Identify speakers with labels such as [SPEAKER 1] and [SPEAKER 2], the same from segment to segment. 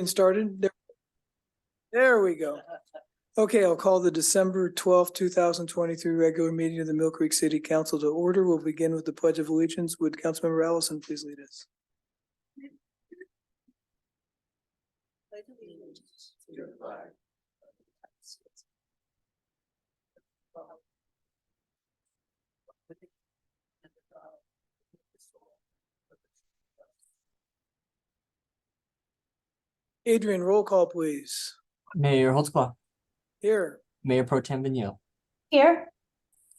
[SPEAKER 1] Started. There we go. Okay, I'll call the December 12th, 2023 regular meeting of the Mill Creek City Council to order. We'll begin with the Pledge of Allegiance. Would Councilmember Allison please lead us?
[SPEAKER 2] Pledge allegiance to the flag of the United States
[SPEAKER 1] Adrian, roll call please.
[SPEAKER 3] Mayor Holtzclaw,
[SPEAKER 1] Here.
[SPEAKER 3] Mayor Pro Tem Vigneault,
[SPEAKER 2] Here.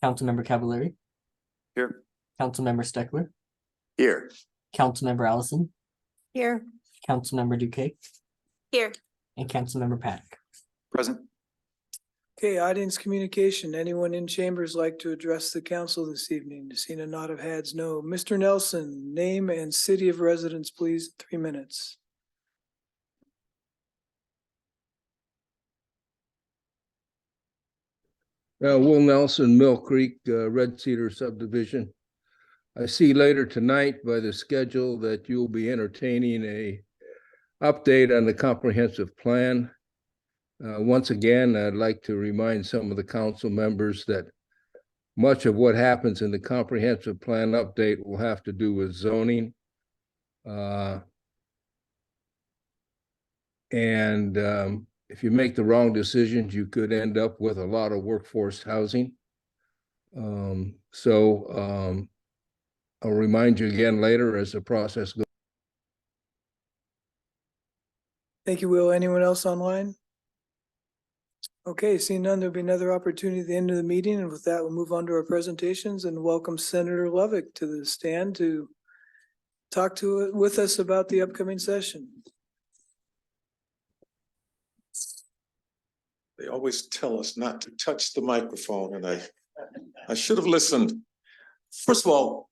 [SPEAKER 3] Councilmember Cavallari,
[SPEAKER 4] Here.
[SPEAKER 3] Councilmember Steckler,
[SPEAKER 4] Here.
[SPEAKER 3] Councilmember Allison,
[SPEAKER 2] Here.
[SPEAKER 3] Councilmember Duque,
[SPEAKER 2] Here.
[SPEAKER 3] and Councilmember Paddock.
[SPEAKER 4] Present.
[SPEAKER 1] Okay, audience communication. Anyone in chambers like to address the council this evening? Seeing a nod of heads, no. Mr. Nelson, name and city of residence, please. 3 minutes.
[SPEAKER 5] Will Nelson, Mill Creek, Red Cedar subdivision. I see later tonight by the schedule that you'll be entertaining a update on the comprehensive plan. Once again, I'd like to remind some of the council members that much of what happens in the comprehensive plan update will have to do with zoning. If you make the wrong decisions, you could end up with a lot of workforce housing. I'll remind you again later as the process goes.
[SPEAKER 1] Thank you, Will. Anyone else online? Okay, seeing none, there'll be another opportunity at the end of the meeting. And with that, we'll move on to our presentations and welcome Senator Lovick to the stand to talk with us about the upcoming session.
[SPEAKER 4] They always tell us not to touch the microphone, and I should have listened. First of all,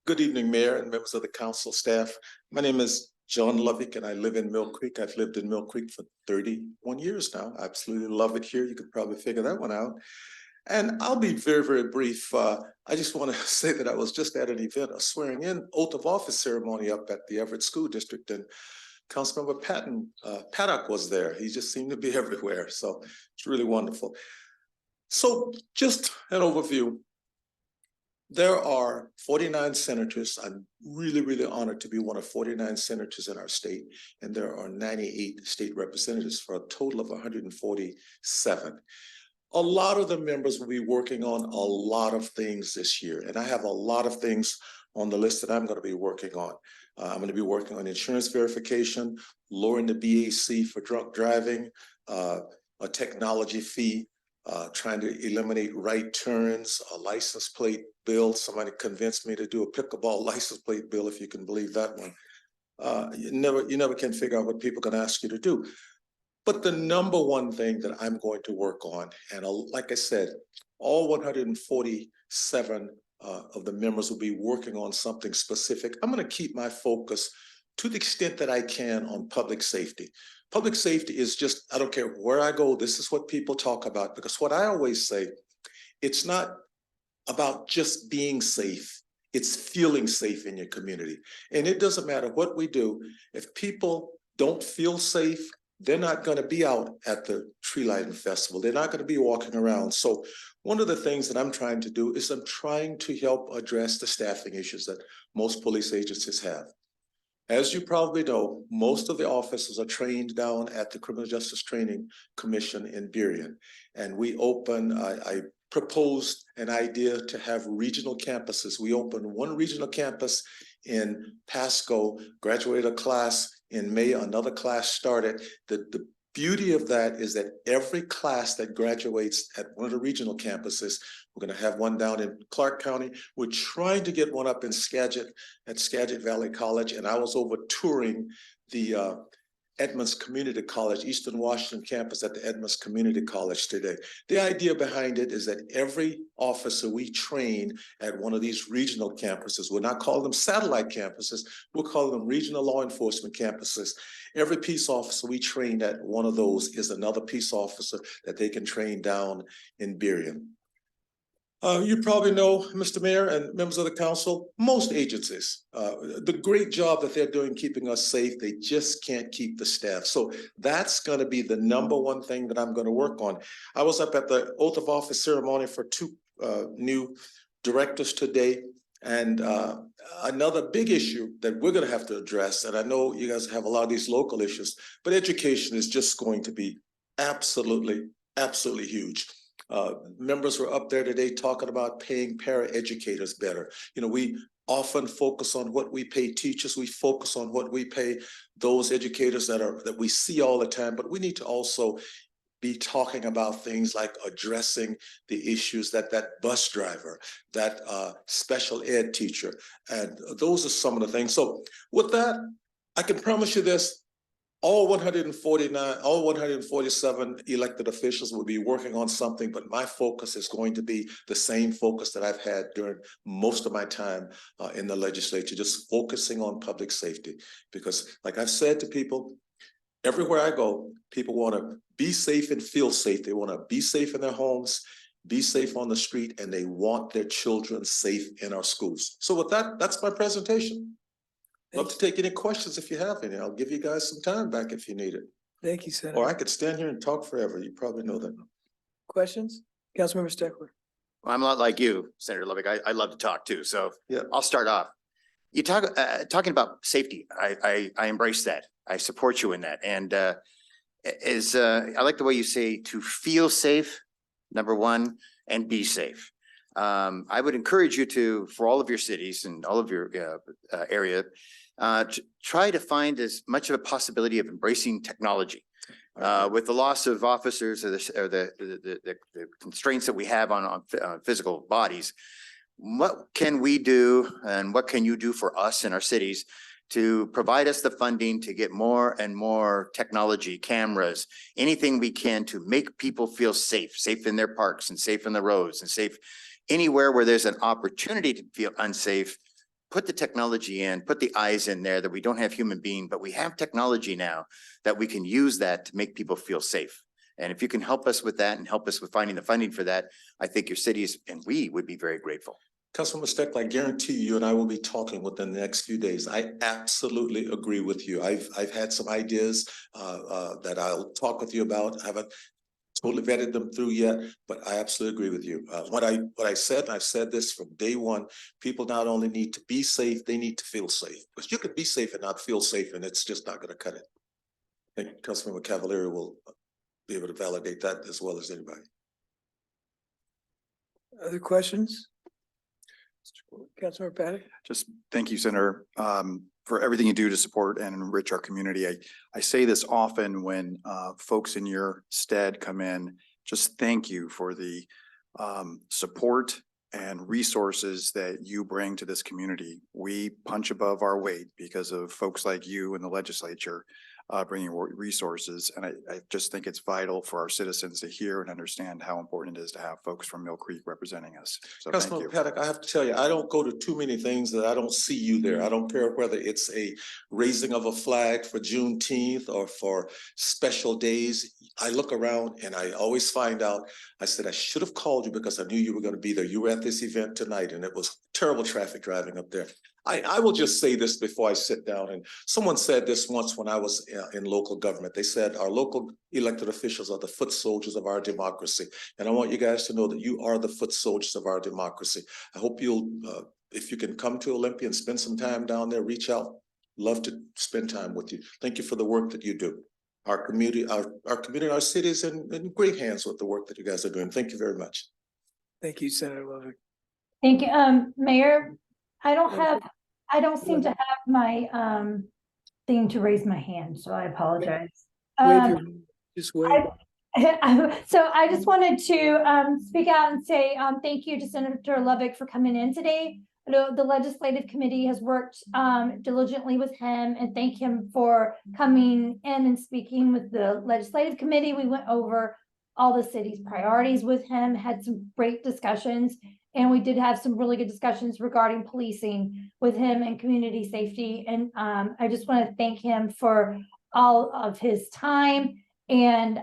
[SPEAKER 4] good evening, Mayor and members of the council staff. My name is John Lovick, and I live in Mill Creek. I've lived in Mill Creek for 31 years now. I absolutely love it here. You could probably figure that one out. And I'll be very, very brief. I just want to say that I was just at an event, a swearing in oath of office ceremony up at the Everett School District, and Councilmember Paddock was there. He just seemed to be everywhere. So it's really wonderful. So just an overview. There are 49 senators. I'm really, really honored to be one of 49 senators in our state. And there are 98 state representatives for a total of 147. A lot of the members will be working on a lot of things this year. And I have a lot of things on the list that I'm going to be working on. I'm going to be working on insurance verification, lowering the BAC for drunk driving, a technology fee, trying to eliminate right turns, a license plate bill. Somebody convinced me to do a pickleball license plate bill, if you can believe that one. You never can figure out what people can ask you to do. But the number one thing that I'm going to work on, and like I said, all 147 of the members will be working on something specific. I'm going to keep my focus to the extent that I can on public safety. Public safety is just, I don't care where I go, this is what people talk about, because what I always say, it's not about just being safe, it's feeling safe in your community. And it doesn't matter what we do, if people don't feel safe, they're not going to be out at the tree lighting festival. They're not going to be walking around. So one of the things that I'm trying to do is I'm trying to help address the staffing issues that most police agencies have. As you probably know, most of the officers are trained down at the Criminal Justice Training Commission in Burien. And we I proposed an idea to have regional campuses. We opened one regional campus in Pasco, graduated a class in May, another class started. The beauty of that is that every class that graduates at one of the regional campuses, we're going to have one down in Clark County. We're trying to get one up in Skagit at Skagit Valley College. And I was over touring the Edmonds Community College, Eastern Washington campus at the Edmonds Community College today. The idea behind it is that every officer we train at one of these regional campuses, we're not calling them satellite campuses, we're calling them regional law enforcement campuses. Every peace officer we train at one of those is another peace officer that they can train down in Burien. You probably know, Mr. Mayor and members of the council, most agencies, the great job that they're doing keeping us safe, they just can't keep the staff. So that's going to be the number one thing that I'm going to work on. I was up at the oath of office ceremony for two new directors today. And another big issue that we're going to have to address, and I know you guys have a lot of these local issues, but education is just going to be absolutely huge. Members were up there today talking about paying para-educators better. You know, we often focus on what we pay teachers, we focus on what we pay those educators that we see all the time, but we need to also be talking about things like addressing the issues that bus driver, that special ed teacher, and those are some of the things. So with that, I can promise you this, all 147 elected officials will be working on something, but my focus is going to be the same focus that I've had during most of my time in the legislature, just focusing on public safety. Because like I've said to people, everywhere I go, people want to be safe and feel safe. They want to be safe in their homes, be safe on the street, and they want their children safe in our schools. So with that, that's my presentation. Love to take any questions if you have any. I'll give you guys some time back if you need it.
[SPEAKER 1] Thank you, Senator.
[SPEAKER 4] Or I could stand here and talk forever. You probably know that.
[SPEAKER 1] Questions? Councilmember Steckler.
[SPEAKER 6] Well, I'm a lot like you, Senator Lovick. I love to talk too. So
[SPEAKER 4] Yeah.
[SPEAKER 6] I'll start off. You talking about safety. I embrace that. I support you in that. And I like the way you say to feel safe, number one, and be safe. I would encourage you to, for all of your cities and all of your area, to try to find as much of a possibility of embracing technology. With the loss of officers or the constraints that we have on physical bodies, what can we do and what can you do for us in our cities to provide us the funding to get more and more technology, cameras, anything we can to make people feel safe in their parks and safe in the roads and safe anywhere where there's an opportunity to feel unsafe. Put the technology in, put the eyes in there that we don't have human being, but we have technology now that we can use that to make people feel safe. And if you can help us with that and help us with finding the funding for that, I think your cities and we would be very grateful.
[SPEAKER 4] Councilman Steckler, I guarantee you and I will be talking within the next few days. I absolutely agree with you. I've had some ideas that I'll talk with you about. I haven't totally vetted them through yet, but I absolutely agree with you. What I said, and I've said this from day one, people not only need to be safe, they need to feel safe. Because you can be safe and not feel safe, and it's just not going to cut it. I think Councilmember Cavalieri will be able to validate that as well as anybody.
[SPEAKER 1] Other questions? Councilmember Paddock.
[SPEAKER 7] Just thank you, Senator, for everything you do to support and enrich our community. I say this often when folks in your stead come in, just thank you for the support and resources that you bring to this community. We punch above our weight because of folks like you in the legislature bringing resources. And I just think it's vital for our citizens to hear and understand how important it is to have folks from Mill Creek representing us. So thank
[SPEAKER 4] Councilman
[SPEAKER 7] you.
[SPEAKER 4] Paddock, I have to tell you, I don't go to too many things that I don't see you there. I don't care whether it's a raising of a flag for Juneteenth or for special days. I look around and I always find out, I said, I should have called you because I knew you were going to be there. You were at this event tonight and it was terrible traffic driving up there. I will just say this before I sit down. And someone said this once when I was in local government. They said our local elected officials are the foot soldiers of our democracy. And I want you guys to know that you are the foot soldiers of our democracy. I hope you'll, if you can come to Olympia and spend some time down there, reach out. Love to spend time with you. Thank you for the work that you do. Our community, our city is in great hands with the work that you guys are doing. Thank you very much.
[SPEAKER 1] Thank you, Senator Lovick.
[SPEAKER 2] Thank you. Mayor, I don't seem to have my thing to raise my hand, so I apologize.
[SPEAKER 1] Just wait.
[SPEAKER 2] So I just wanted to speak out and say thank you to Senator Lovick for coming in today. The legislative committee has worked diligently with him, and thank him for coming in and speaking with the legislative committee. We went over all the city's priorities with him, had some great discussions, and we did have some really good discussions regarding policing with him and community safety. And I just want to thank him for all of his time and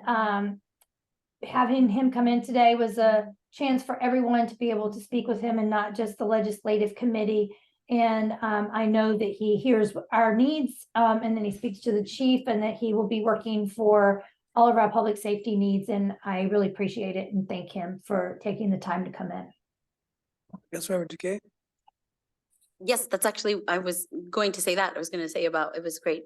[SPEAKER 2] having him come in today was a chance for everyone to be able to speak with him and not just the legislative committee. And I know that he hears our needs, and then he speaks to the chief, and that he will be working for all of our public safety needs. And I really appreciate it and thank him for taking the time to come in.
[SPEAKER 1] Councilmember Duque?
[SPEAKER 8] Yes, that's actually, I was going to say that. I was going to say about, it was great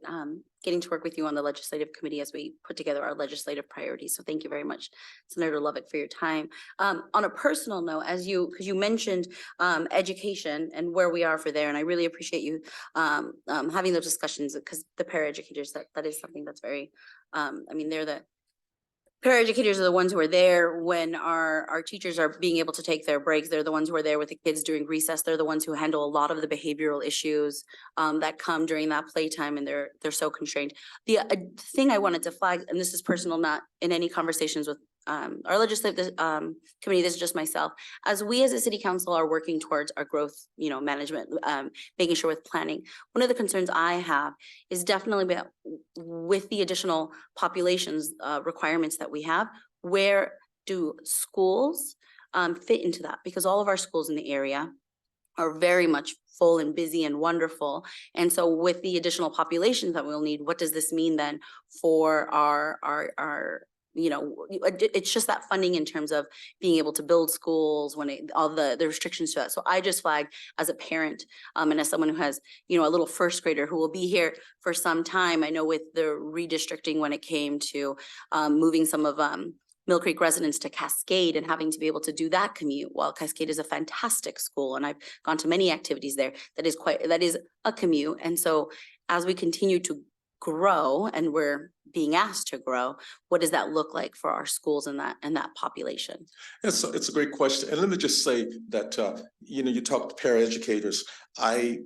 [SPEAKER 8] getting to work with you on the legislative committee as we put together our legislative priorities. So thank you very much, Senator Lovick, for your time. On a personal note, because you mentioned education and where we are for there, and I really appreciate you having those discussions, because the paraeducators, that is something that's very, I mean, they're the paraeducators are the ones who are there when our teachers are being able to take their breaks. They're the ones who are there with the kids during recess. They're the ones who handle a lot of the behavioral issues that come during that playtime, and they're so constrained. The thing I wanted to flag, and this is personal, not in any conversations with our legislative committee, this is just myself, as we as a city council are working towards our growth, management, making sure with planning, one of the concerns I have is definitely about, with the additional populations requirements that we have, where do schools fit into that? Because all of our schools in the area are very much full and busy and wonderful. And so with the additional populations that we'll need, what does this mean then for our it's just that funding in terms of being able to build schools when all the restrictions to that. So I just flagged as a parent and as someone who has, a little first grader who will be here for some time. I know with the redistricting when it came to moving some of Mill Creek residents to Cascade and having to be able to do that commute. While Cascade is a fantastic school and I've gone to many activities there, that is a commute. And so as we continue to grow, and we're being asked to grow, what does that look like for our schools and that population?
[SPEAKER 4] It's a great question. And let me just say that, you talk to paraeducators. I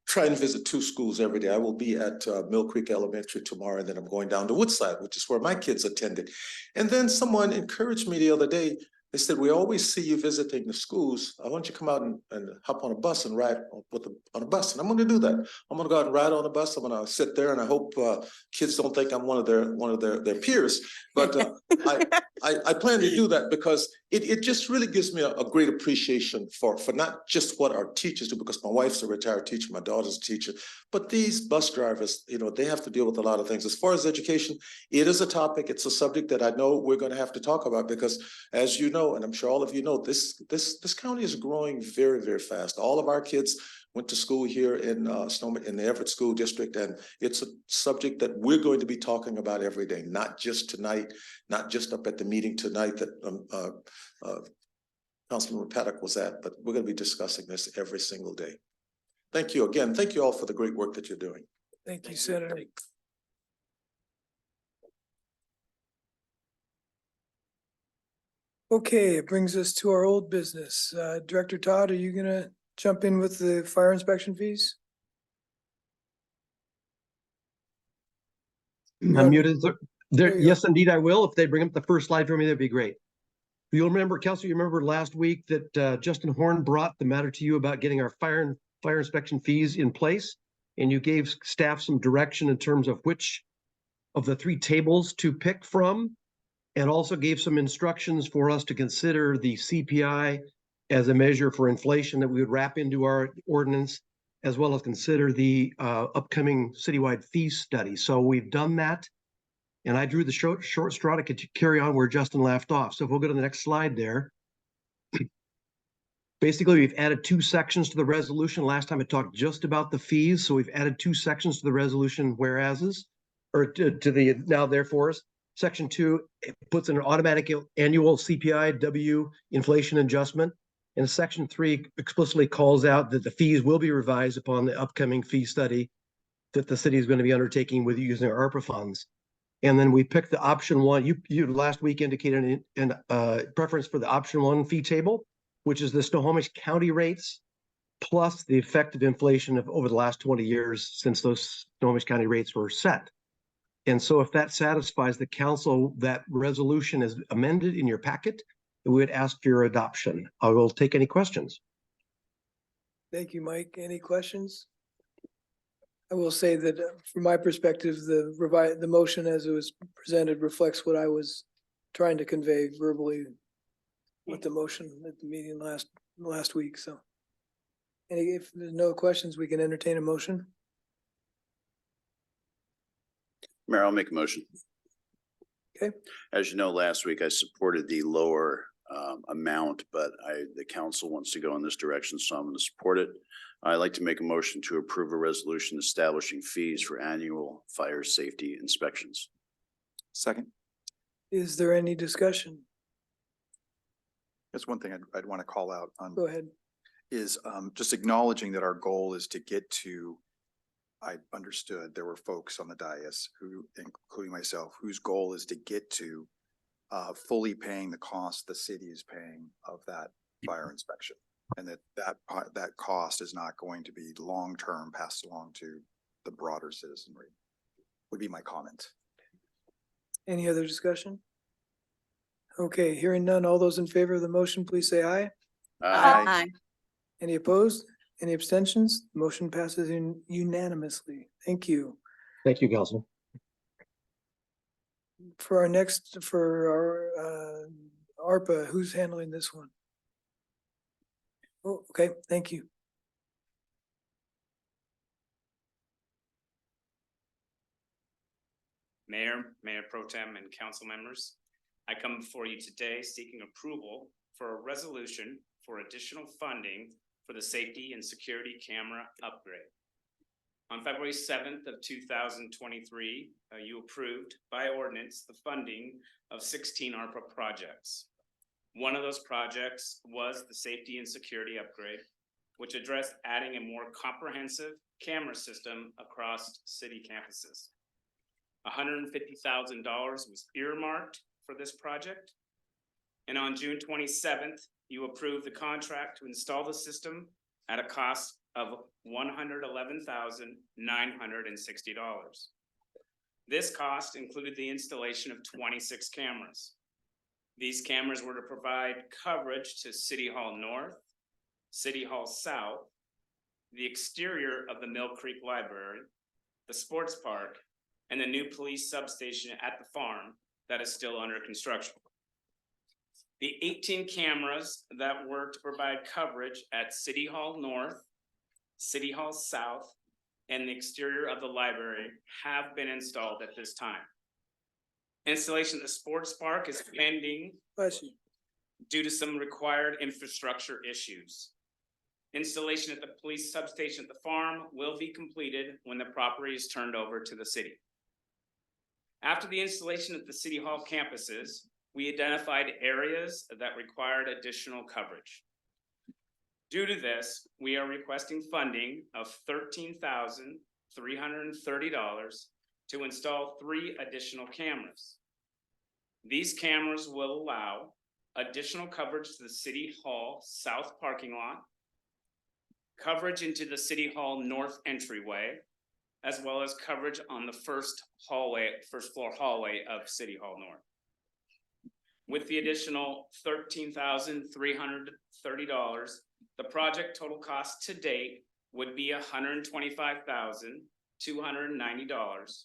[SPEAKER 4] try and visit 2 schools every day. I will be at Mill Creek Elementary tomorrow, and then I'm going down to Woodside, which is where my kids attended. And then someone encouraged me the other day. They said, we always see you visiting the schools. I want you to come out and hop on a bus and ride on a bus. And I'm going to do that. I'm going to go out and ride on a bus. I'm going to sit there, and I hope kids don't think I'm one of their peers. But I plan to do that because it just really gives me a great appreciation for not just what our teachers do, because my wife's a retired teacher, my daughter's a teacher, but these bus drivers, they have to deal with a lot of things. As far as education, it is a topic. It's a subject that I know we're going to have to talk about because, as you know, and I'm sure all of you know, this county is growing very, very fast. All of our kids went to school here in in the Everett School District, and it's a subject that we're going to be talking about every day, not just tonight, not just up at the meeting tonight that Councilman Paddock was at, but we're going to be discussing this every single day. Thank you again. Thank you all for the great work that you're doing.
[SPEAKER 1] Thank you, Senator. Okay, it brings us to our old business. Director Todd, are you gonna jump in with the fire inspection fees?
[SPEAKER 9] I'm muted.
[SPEAKER 1] There you go.
[SPEAKER 9] Yes, indeed, I will. If they bring up the first slide for me, that'd be great. You'll remember, Council, you remember last week that Justin Horn brought the matter to you about getting our fire inspection fees in place, and you gave staff some direction in terms of which of the 3 tables to pick from, and also gave some instructions for us to consider the CPI as a measure for inflation that we would wrap into our ordinance, as well as consider the upcoming citywide fee study. So we've done that. And I drew the short straw to carry on where Justin left off. So if we'll go to the next slide there. Basically, we've added 2 sections to the resolution. Last time I talked just about the fees. So we've added 2 sections to the resolution whereases, or to the now therefores. Section 2, it puts in an automatic annual CPI-W inflation adjustment. And Section 3 explicitly calls out that the fees will be revised upon the upcoming fee study that the city is going to be undertaking with using our ARPA funds. And then we picked the option 1. You last week indicated an preference for the option 1 fee table, which is the Snohomish County rates plus the effect of inflation of over the last 20 years since those Snohomish County rates were set. And so if that satisfies the council, that resolution is amended in your packet, we would ask for your adoption. I will take any questions.
[SPEAKER 1] Thank you, Mike. Any questions? I will say that from my perspective, the motion as it was presented reflects what I was trying to convey verbally with the motion at the meeting last week, so. If there's no questions, we can entertain a motion.
[SPEAKER 10] Mayor, I'll make a motion.
[SPEAKER 1] Okay.
[SPEAKER 10] As you know, last week I supported the lower amount, but the council wants to go in this direction, so I'm going to support it. I'd like to make a motion to approve a resolution establishing fees for annual fire safety inspections.
[SPEAKER 7] Second,
[SPEAKER 1] Is there any discussion?
[SPEAKER 7] that's one thing I'd want to call out on.
[SPEAKER 1] Go ahead.
[SPEAKER 7] Is just acknowledging that our goal is to get to, I understood there were folks on the dais who, including myself, whose goal is to get to fully paying the cost the city is paying of that fire inspection. And that cost is not going to be long-term passed along to the broader citizenry, would be my comment.
[SPEAKER 1] Any other discussion? Okay, hearing none, all those in favor of the motion, please say aye.
[SPEAKER 8] Aye.
[SPEAKER 1] Any opposed? Any abstentions? Motion passes unanimously. Thank you.
[SPEAKER 9] Thank you, Council.
[SPEAKER 1] For our ARPA, who's handling this one? Oh, okay, thank you.
[SPEAKER 11] Mayor, Mayor Pro Tem, and council members, I come before you today seeking approval for a resolution for additional funding for the safety and security camera upgrade. On February 7th of 2023, you approved by ordinance the funding of 16 ARPA projects. One of those projects was the safety and security upgrade, which addressed adding a more comprehensive camera system across city campuses. $150,000 was earmarked for this project. And on June 27th, you approved the contract to install the system at a cost of $111,960. This cost included the installation of 26 cameras. These cameras were to provide coverage to City Hall North, City Hall South, the exterior of the Mill Creek Library, the sports park, and the new police substation at the farm that is still under construction. The 18 cameras that were to provide coverage at City Hall North, City Hall South, and the exterior of the library have been installed at this time. Installation at the sports park is pending due to some required infrastructure issues. Installation at the police substation at the farm will be completed when the property is turned over to the city. After the installation at the City Hall campuses, we identified areas that required additional coverage. Due to this, we are requesting funding of $13,330 to install 3 additional cameras. These cameras will allow additional coverage to the City Hall South parking lot, coverage into the City Hall North entryway, as well as coverage on the first floor hallway of City Hall North. With the additional $13,330, the project total cost to date would be $125,290,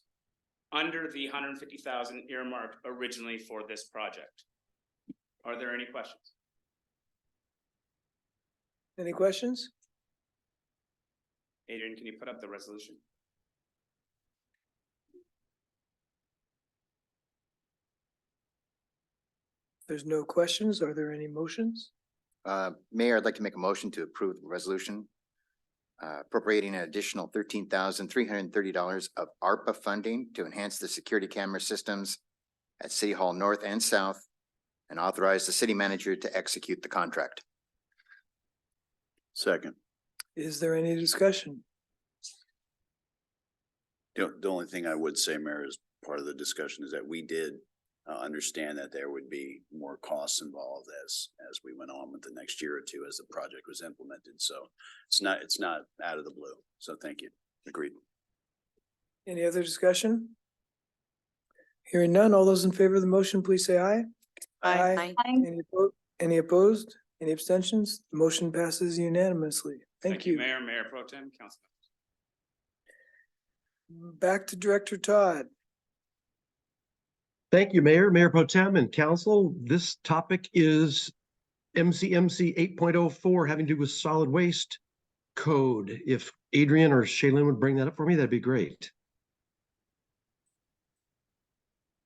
[SPEAKER 11] under the $150,000 earmarked originally for this project. Are there any questions?
[SPEAKER 1] Any questions?
[SPEAKER 11] Adrian, can you put up the resolution?
[SPEAKER 1] There's no questions. Are there any motions?
[SPEAKER 6] Mayor, I'd like to make a motion to approve the resolution appropriating an additional $13,330 of ARPA funding to enhance the security camera systems at City Hall North and South, and authorize the city manager to execute the contract.
[SPEAKER 10] Second.
[SPEAKER 1] Is there any discussion?
[SPEAKER 10] The only thing I would say, Mayor, as part of the discussion is that we did understand that there would be more costs involved as we went on with the next year or two as the project was implemented. So it's not out of the blue. So thank you. Agreed.
[SPEAKER 1] Any other discussion? Hearing none, all those in favor of the motion, please say aye.
[SPEAKER 8] Aye.
[SPEAKER 1] Any opposed? Any abstentions? The motion passes unanimously. Thank you.
[SPEAKER 11] Mayor, Mayor Pro Tem, Council.
[SPEAKER 1] Back to Director Todd.
[SPEAKER 9] Thank you, Mayor Pro Tem and Council. This topic is MCMC 8.04 having to do with solid waste code. If Adrian or Shaylin would bring that up for me, that'd be great.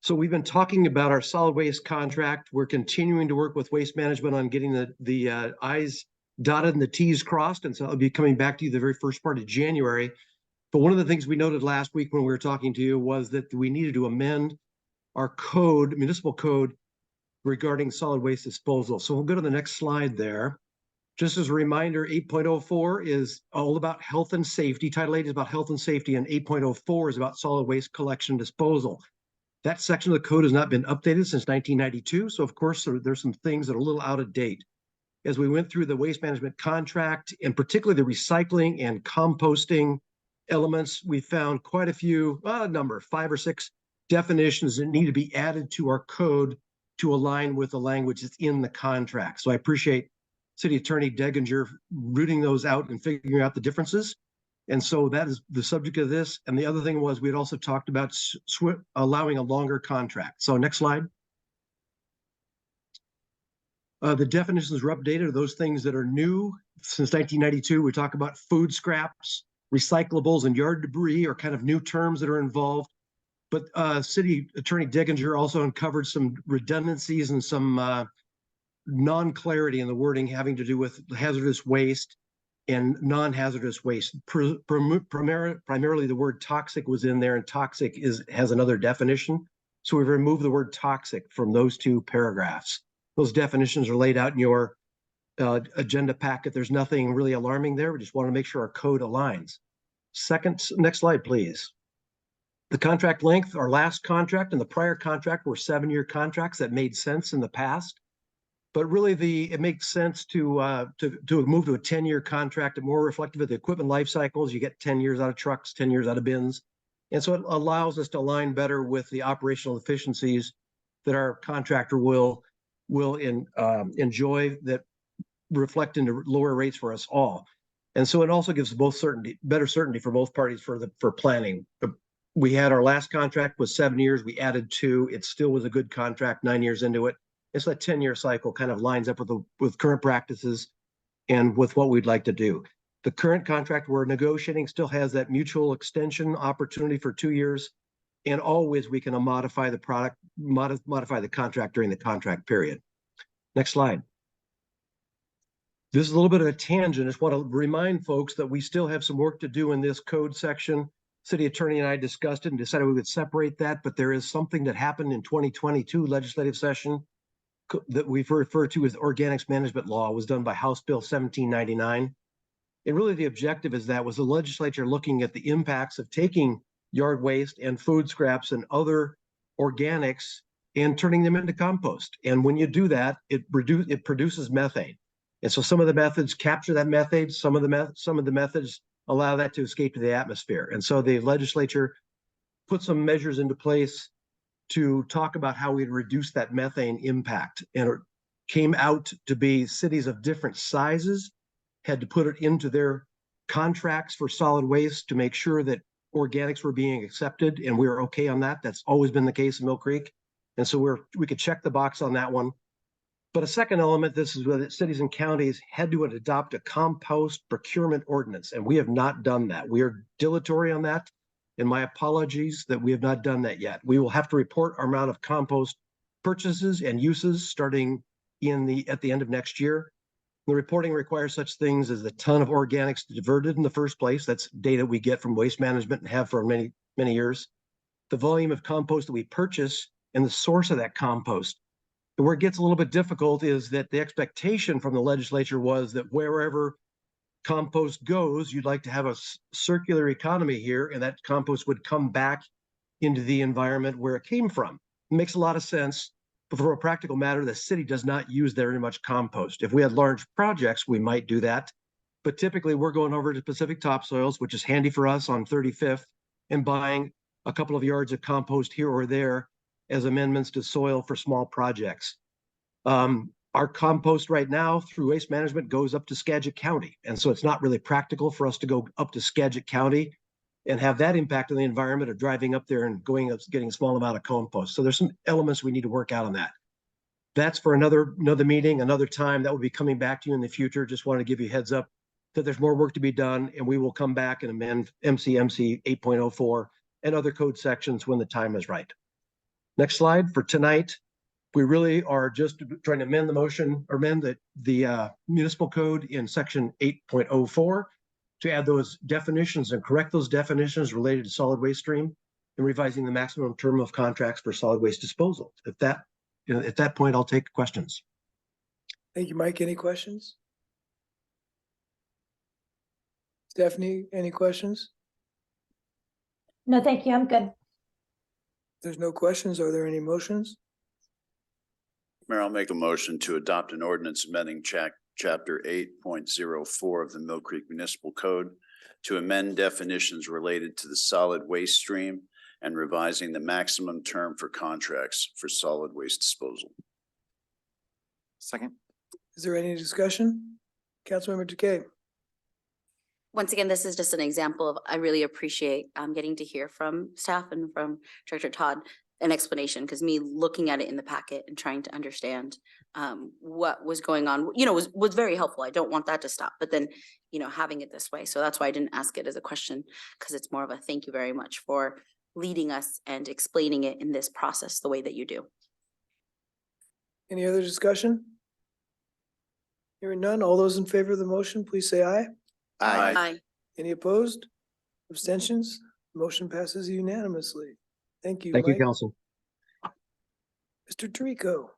[SPEAKER 9] So we've been talking about our solid waste contract. We're continuing to work with Waste Management on getting the I's dotted and the T's crossed. And so I'll be coming back to you the very first part of January. But one of the things we noted last week when we were talking to you was that we needed to amend our code, municipal code, regarding solid waste disposal. So we'll go to the next slide there. Just as a reminder, 8.04 is all about health and safety. Title 8 is about health and safety, and 8.04 is about solid waste collection disposal. That section of the code has not been updated since 1992. So of course, there's some things that are a little out of date. As we went through the waste management contract, and particularly the recycling and composting elements, we found quite a few, 5 or 6 definitions that need to be added to our code to align with the language that's in the contract. So I appreciate City Attorney Deginger rooting those out and figuring out the differences. And so that is the subject of this. And the other thing was we had also talked about allowing a longer contract. So next slide. The definitions were updated. Those things that are new since 1992. We talk about food scraps, recyclables, and yard debris are kind of new terms that are involved. But City Attorney Deginger also uncovered some redundancies and some non-clarity in the wording having to do with hazardous waste and non-hazardous waste. Primarily the word toxic was in there, and toxic has another definition. So we've removed the word toxic from those 2 paragraphs. Those definitions are laid out in your agenda packet. There's nothing really alarming there. We just want to make sure our code aligns. Next slide, please. The contract length, our last contract and the prior contract were 7-year contracts that made sense in the past. But really, it makes sense to move to a 10-year contract, more reflective of the equipment life cycles. You get 10 years out of trucks, 10 years out of bins. And so it allows us to align better with the operational efficiencies that our contractor will enjoy, that reflect into lower rates for us all. And so it also gives both better certainty for both parties for planning. We had our last contract was 7 years. We added 2. It still was a good contract 9 years into it. It's that 10-year cycle kind of lines up with current practices and with what we'd like to do. The current contract we're negotiating still has that mutual extension opportunity for 2 years. And always we can modify the contract during the contract period. Next slide. This is a little bit of a tangent. I just want to remind folks that we still have some work to do in this code section. City Attorney and I discussed it and decided we would separate that, but there is something that happened in 2022 legislative session that we've referred to as Organics Management Law. Was done by House Bill 1799. And really the objective is that was the legislature looking at the impacts of taking yard waste and food scraps and other organics and turning them into compost. And when you do that, it produces methane. And so some of the methods capture that methane, some of the methods allow that to escape to the atmosphere. And so the legislature put some measures into place to talk about how we'd reduce that methane impact. And it came out to be cities of different sizes had to put it into their contracts for solid waste to make sure that organics were being accepted, and we were okay on that. That's always been the case in Mill Creek. And so we could check the box on that one. But a second element, this is where cities and counties had to adopt a compost procurement ordinance, and we have not done that. We are dilatory on that, and my apologies that we have not done that yet. We will have to report our amount of compost purchases and uses starting at the end of next year. The reporting requires such things as the ton of organics diverted in the first place. That's data we get from Waste Management and have for many, many years. The volume of compost that we purchase and the source of that compost. And where it gets a little bit difficult is that the expectation from the legislature was that wherever compost goes, you'd like to have a circular economy here, and that compost would come back into the environment where it came from. It makes a lot of sense. But for a practical matter, the city does not use very much compost. If we had large projects, we might do that. But typically we're going over to Pacific Topsoils, which is handy for us on 35th, and buying a couple of yards of compost here or there as amendments to soil for small projects. Our compost right now through Waste Management goes up to Skagit County. And so it's not really practical for us to go up to Skagit County and have that impact on the environment of driving up there and getting a small amount of compost. So there's some elements we need to work out on that. That's for another meeting, another time. That will be coming back to you in the future. Just want to give you a heads up that there's more work to be done, and we will come back and amend MCMC 8.04 and other code sections when the time is right. Next slide. For tonight, we really are just trying to amend the motion or amend the municipal code in section 8.04 to add those definitions and correct those definitions related to solid waste stream and revising the maximum term of contracts for solid waste disposal. At that point, I'll take questions.
[SPEAKER 1] Thank you, Mike. Any questions? Stephanie, any questions?
[SPEAKER 2] No, thank you. I'm good.
[SPEAKER 1] There's no questions. Are there any motions?
[SPEAKER 10] Mayor, I'll make a motion to adopt an ordinance amending chapter 8.04 of the Mill Creek Municipal Code to amend definitions related to the solid waste stream and revising the maximum term for contracts for solid waste disposal.
[SPEAKER 6] Second.
[SPEAKER 1] Is there any discussion? Councilmember Takei.
[SPEAKER 8] Once again, this is just an example of, I really appreciate getting to hear from staff and from Director Todd an explanation, because me looking at it in the packet and trying to understand what was going on, was very helpful. I don't want that to stop, but then, having it this way. So that's why I didn't ask it as a question, because it's more of a thank you very much for leading us and explaining it in this process the way that you do.
[SPEAKER 1] Any other discussion? Hearing none, all those in favor of the motion, please say aye.
[SPEAKER 8] Aye.
[SPEAKER 1] Any opposed? Abstentions? Motion passes unanimously. Thank you,
[SPEAKER 9] Thank you,
[SPEAKER 1] Mike.
[SPEAKER 9] Council.
[SPEAKER 1] Mr. Torrico.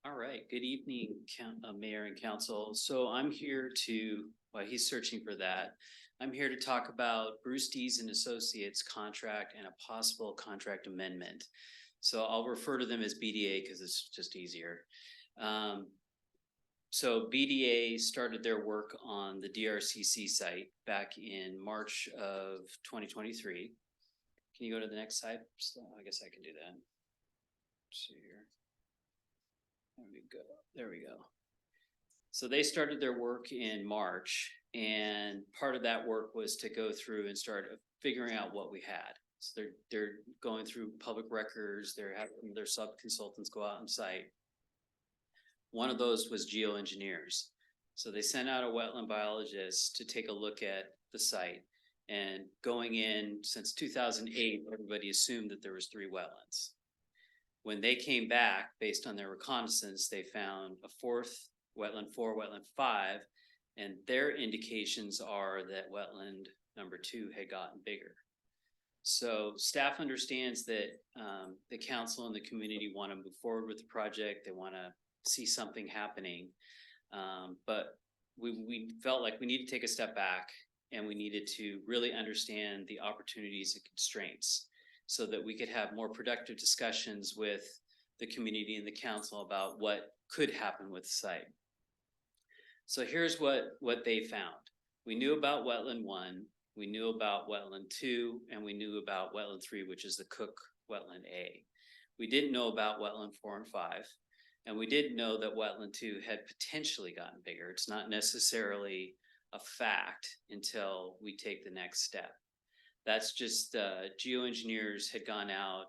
[SPEAKER 12] All right, good evening, Mayor and Council. So I'm here while he's searching for that, I'm here to talk about Bruce Dees and Associates contract and a possible contract amendment. So I'll refer to them as BDA because it's just easier. So BDA started their work on the DRCC site back in March of 2023. Can you go to the next slide? I guess I can do that. Let's see here. There we go. So they started their work in March, and part of that work was to go through and start figuring out what we had. So they're going through public records. They're having their sub-consultants go out on site. One of those was geoengineers. So they sent out a wetland biologist to take a look at the site. And going in since 2008, everybody assumed that there was 3 wetlands. When they came back, based on their reconnaissance, they found a 4th wetland 4, wetland 5, and their indications are that wetland number 2 had gotten bigger. So staff understands that the council and the community want to move forward with the project. They want to see something happening, but we felt like we need to take a step back, and we needed to really understand the opportunities and constraints, so that we could have more productive discussions with the community and the council about what could happen with the site. So here's what they found. We knew about wetland 1, we knew about wetland 2, and we knew about wetland 3, which is the Cook wetland A. We didn't know about wetland 4 and 5, and we didn't know that wetland 2 had potentially gotten bigger. It's not necessarily a fact until we take the next step. That's just geoengineers had gone out,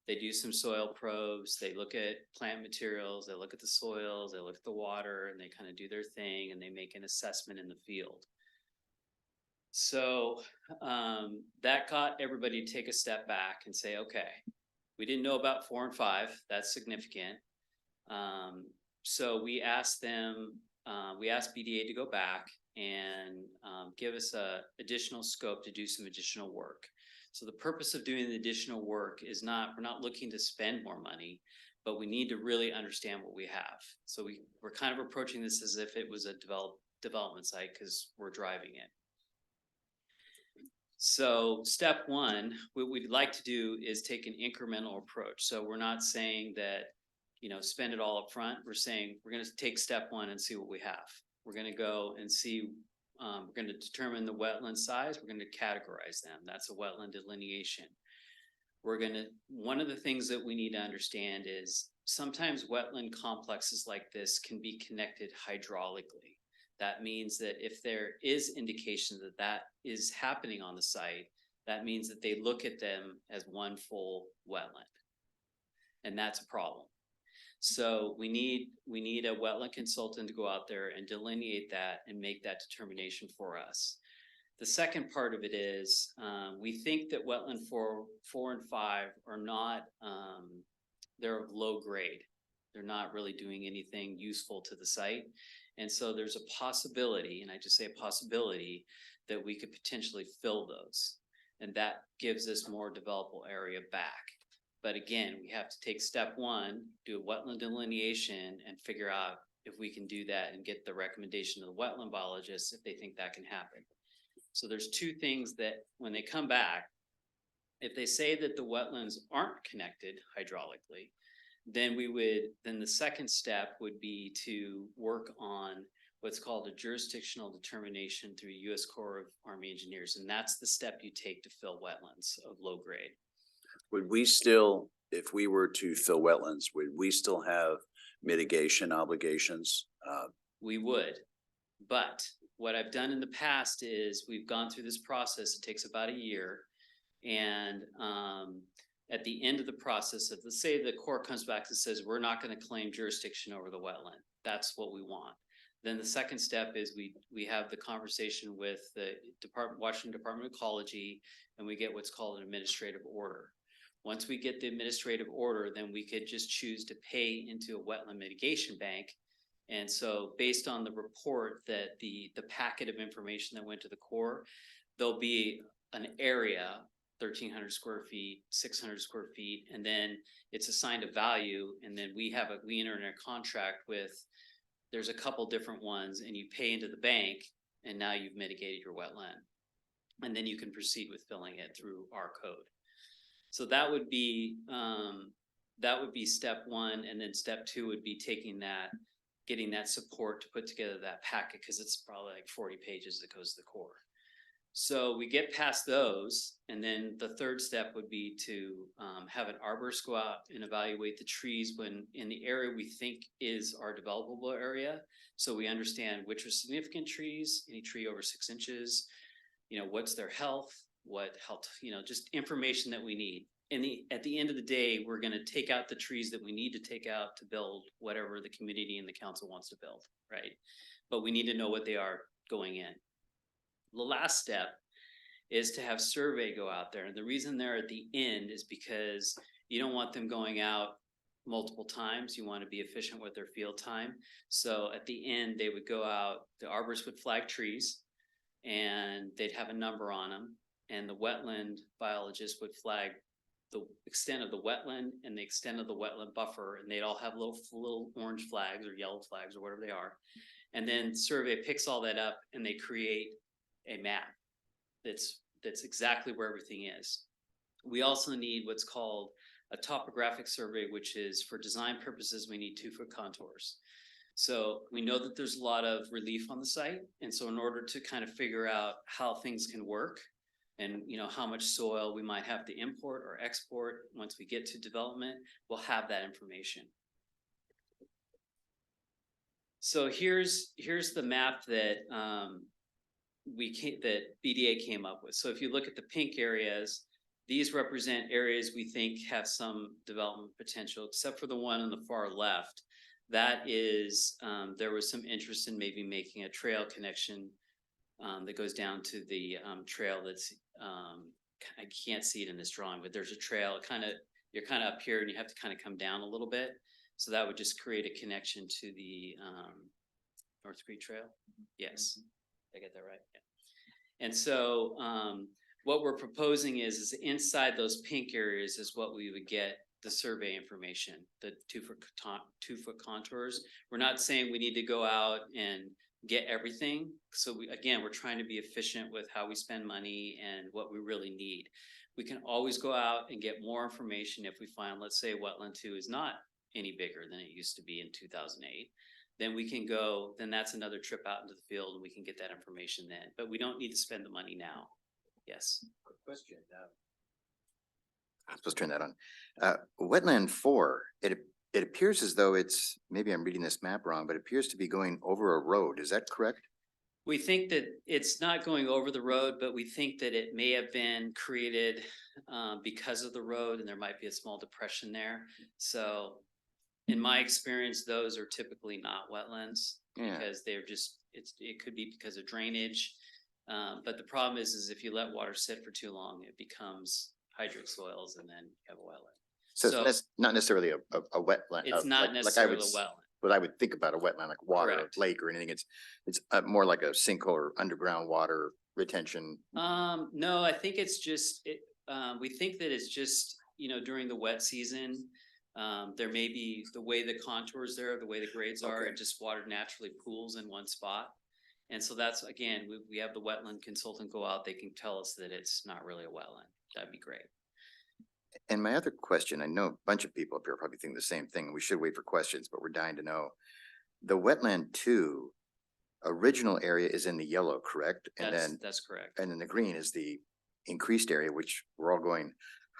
[SPEAKER 12] they do some soil probes, they look at plant materials, they look at the soils, they look at the water, and they kind of do their thing, and they make an assessment in the field. So that got everybody to take a step back and say, okay, we didn't know about 4 and 5, that's significant. So we asked them, we asked BDA to go back and give us a additional scope to do some additional work. So the purpose of doing the additional work is we're not looking to spend more money, but we need to really understand what we have. So we're kind of approaching this as if it was a development site because we're driving it. So step one, what we'd like to do is take an incremental approach. So we're not saying that, spend it all up front. We're saying we're going to take step one and see what we have. We're going to go and see, we're going to determine the wetland size. We're going to categorize them. That's a wetland delineation. One of the things that we need to understand is sometimes wetland complexes like this can be connected hydraulically. That means that if there is indication that that is happening on the site, that means that they look at them as one full wetland. And that's a problem. So we need a wetland consultant to go out there and delineate that and make that determination for us. The second part of it is we think that wetland 4 and 5 are not, they're of low grade. They're not really doing anything useful to the site. And so there's a possibility, and I just say a possibility, that we could potentially fill those. And that gives us more developable area back. But again, we have to take step one, do a wetland delineation and figure out if we can do that and get the recommendation of the wetland biologists if they think that can happen. So there's two things that when they come back, if they say that the wetlands aren't connected hydraulically, then the second step would be to work on what's called a jurisdictional determination through U.S. Corps of Army Engineers. And that's the step you take to fill wetlands of low grade.
[SPEAKER 10] Would we still, if we were to fill wetlands, would we still have mitigation obligations?
[SPEAKER 12] We would, but what I've done in the past is we've gone through this process. It takes about a year. And at the end of the process, if let's say the Corps comes back and says, we're not going to claim jurisdiction over the wetland, that's what we want. Then the second step is we have the conversation with the Washington Department of Ecology, and we get what's called an administrative order. Once we get the administrative order, then we could just choose to pay into a wetland mitigation bank. And so based on the report that the packet of information that went to the Corps, there'll be an area, 1,300 square feet, 600 square feet, and then it's assigned a value. And then we enter in a contract with, there's a couple different ones, and you pay into the bank, and now you've mitigated your wetland. And then you can proceed with filling it through our code. So that would be step one, and then step two would be getting that support to put together that packet, because it's probably like 40 pages that goes to the Corps. So we get past those, and then the third step would be to have an arborist go out and evaluate the trees when in the area we think is our developable area. So we understand which are significant trees, any tree over 6 inches, what's their health, just information that we need. And at the end of the day, we're going to take out the trees that we need to take out to build whatever the community and the council wants to build, right? But we need to know what they are going in. The last step is to have survey go out there. And the reason they're at the end is because you don't want them going out multiple times. You want to be efficient with their field time. So at the end, they would go out, the arborist would flag trees, and they'd have a number on them. And the wetland biologist would flag the extent of the wetland and the extent of the wetland buffer. And they'd all have little orange flags or yellow flags or whatever they are. And then survey picks all that up, and they create a map that's exactly where everything is. We also need what's called a topographic survey, which is for design purposes, we need 2-foot contours. So we know that there's a lot of relief on the site. And so in order to kind of figure out how things can work and how much soil we might have to import or export once we get to development, we'll have that information. So here's the map that that BDA came up with. So if you look at the pink areas, these represent areas we think have some development potential, except for the one on the far left. That is, there was some interest in maybe making a trail connection that goes down to the trail that's, I can't see it in this drawing, but there's a trail, you're kind of up here and you have to kind of come down a little bit. So that would just create a connection to the North Creek Trail. Yes, did I get that right? Yeah. And so what we're proposing is inside those pink areas is what we would get the survey information, the 2-foot contours. We're not saying we need to go out and get everything. So again, we're trying to be efficient with how we spend money and what we really need. We can always go out and get more information if we find, let's say, wetland 2 is not any bigger than it used to be in 2008. Then we can go, then that's another trip out into the field and we can get that information then, but we don't need to spend the money now. Yes.
[SPEAKER 6] Quick question. I'm supposed to turn that on. Wetland 4, it appears as though it's, maybe I'm reading this map wrong, but it appears to be going over a road. Is that correct?
[SPEAKER 12] We think that it's not going over the road, but we think that it may have been created because of the road and there might be a small depression there. So in my experience, those are typically not wetlands because they're just, it could be because of drainage. But the problem is if you let water sit for too long, it becomes hydric soils and then you have a wetland.
[SPEAKER 6] So it's not necessarily a wetland.
[SPEAKER 12] It's not necessarily a wetland.
[SPEAKER 6] What I would think about a wetland, like water,
[SPEAKER 12] Correct.
[SPEAKER 6] lake or anything, it's more like a sinkhole or underground water retention.
[SPEAKER 12] No, I think it's just, we think that it's just, during the wet season, there may be the way the contours there, the way the grades are,
[SPEAKER 6] Okay.
[SPEAKER 12] it just water naturally pools in one spot. And so that's, again, we have the wetland consultant go out, they can tell us that it's not really a wetland. That'd be great.
[SPEAKER 6] And my other question, I know a bunch of people up here probably think the same thing. We should wait for questions, but we're dying to know. The wetland 2 original area is in the yellow, correct? And
[SPEAKER 12] That's correct.
[SPEAKER 6] and then the green is the increased area, which we're all going,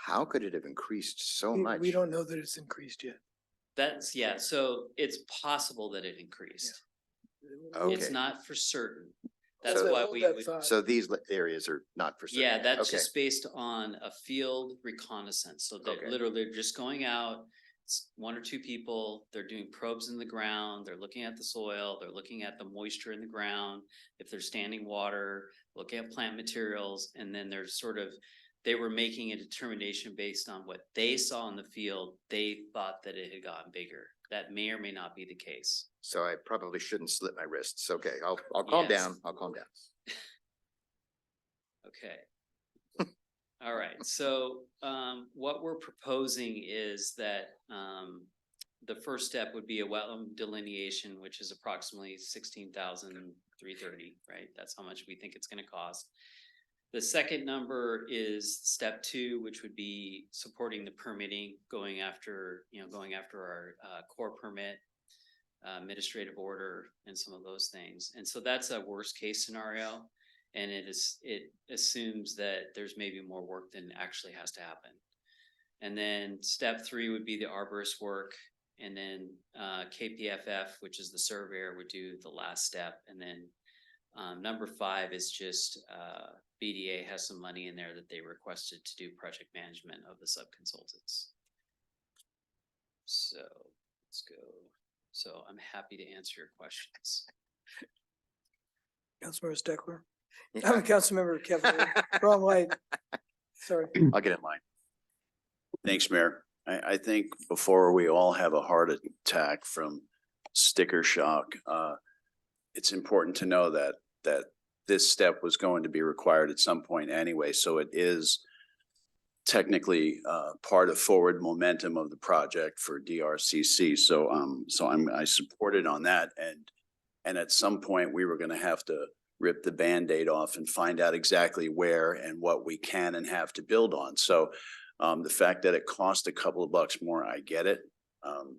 [SPEAKER 6] how could it have increased so much?
[SPEAKER 1] We don't know that it's increased yet.
[SPEAKER 12] That's, yeah, so it's possible that it increased.
[SPEAKER 6] Okay.
[SPEAKER 12] It's not for certain.
[SPEAKER 1] Hold
[SPEAKER 12] That's
[SPEAKER 1] that-
[SPEAKER 12] why
[SPEAKER 1] hold
[SPEAKER 12] we
[SPEAKER 1] that
[SPEAKER 12] would.
[SPEAKER 1] thought.
[SPEAKER 6] So these areas are not for certain.
[SPEAKER 12] Yeah, that's
[SPEAKER 6] Okay.
[SPEAKER 12] just based on a field reconnaissance. So they're
[SPEAKER 6] Okay.
[SPEAKER 12] literally just going out, it's 1 or 2 people, they're doing probes in the ground, they're looking at the soil, they're looking at the moisture in the ground, if there's standing water, looking at plant materials, and then they're they were making a determination based on what they saw in the field. They thought that it had gotten bigger. That may or may not be the case.
[SPEAKER 6] So I probably shouldn't slit my wrists. Okay, I'll calm
[SPEAKER 12] Yes.
[SPEAKER 6] down. I'll calm down.
[SPEAKER 12] Okay. All right, so what we're proposing is that the first step would be a wetland delineation, which is approximately $16,330, right? That's how much we think it's gonna cost. The second number is step 2, which would be supporting the permitting, going after our core permit, administrative order, and some of those things. And so that's a worst case scenario. And it assumes that there's maybe more work than actually has to happen. And then step 3 would be the arborist work. And then KPFF, which is the surveyor, would do the last step. And then number 5 is just BDA has some money in there that they requested to do project management of the subconsultants. So let's go. So I'm happy to answer your questions.
[SPEAKER 1] Councilmember Steckler.
[SPEAKER 6] Yeah.
[SPEAKER 1] I'm Councilmember Kevin. Wrong light. Sorry.
[SPEAKER 6] I'll get in line.
[SPEAKER 10] Thanks, Mayor. I think before we all have a heart attack from sticker shock, it's important to know that this step was going to be required at some point anyway. So it is technically part of forward momentum of the project for DRCC. So I supported on that, and at some point we were going to have to rip the Band-Aid off and find out exactly where and what we can and have to build on. So the fact that it cost a couple of bucks more, I get it. And,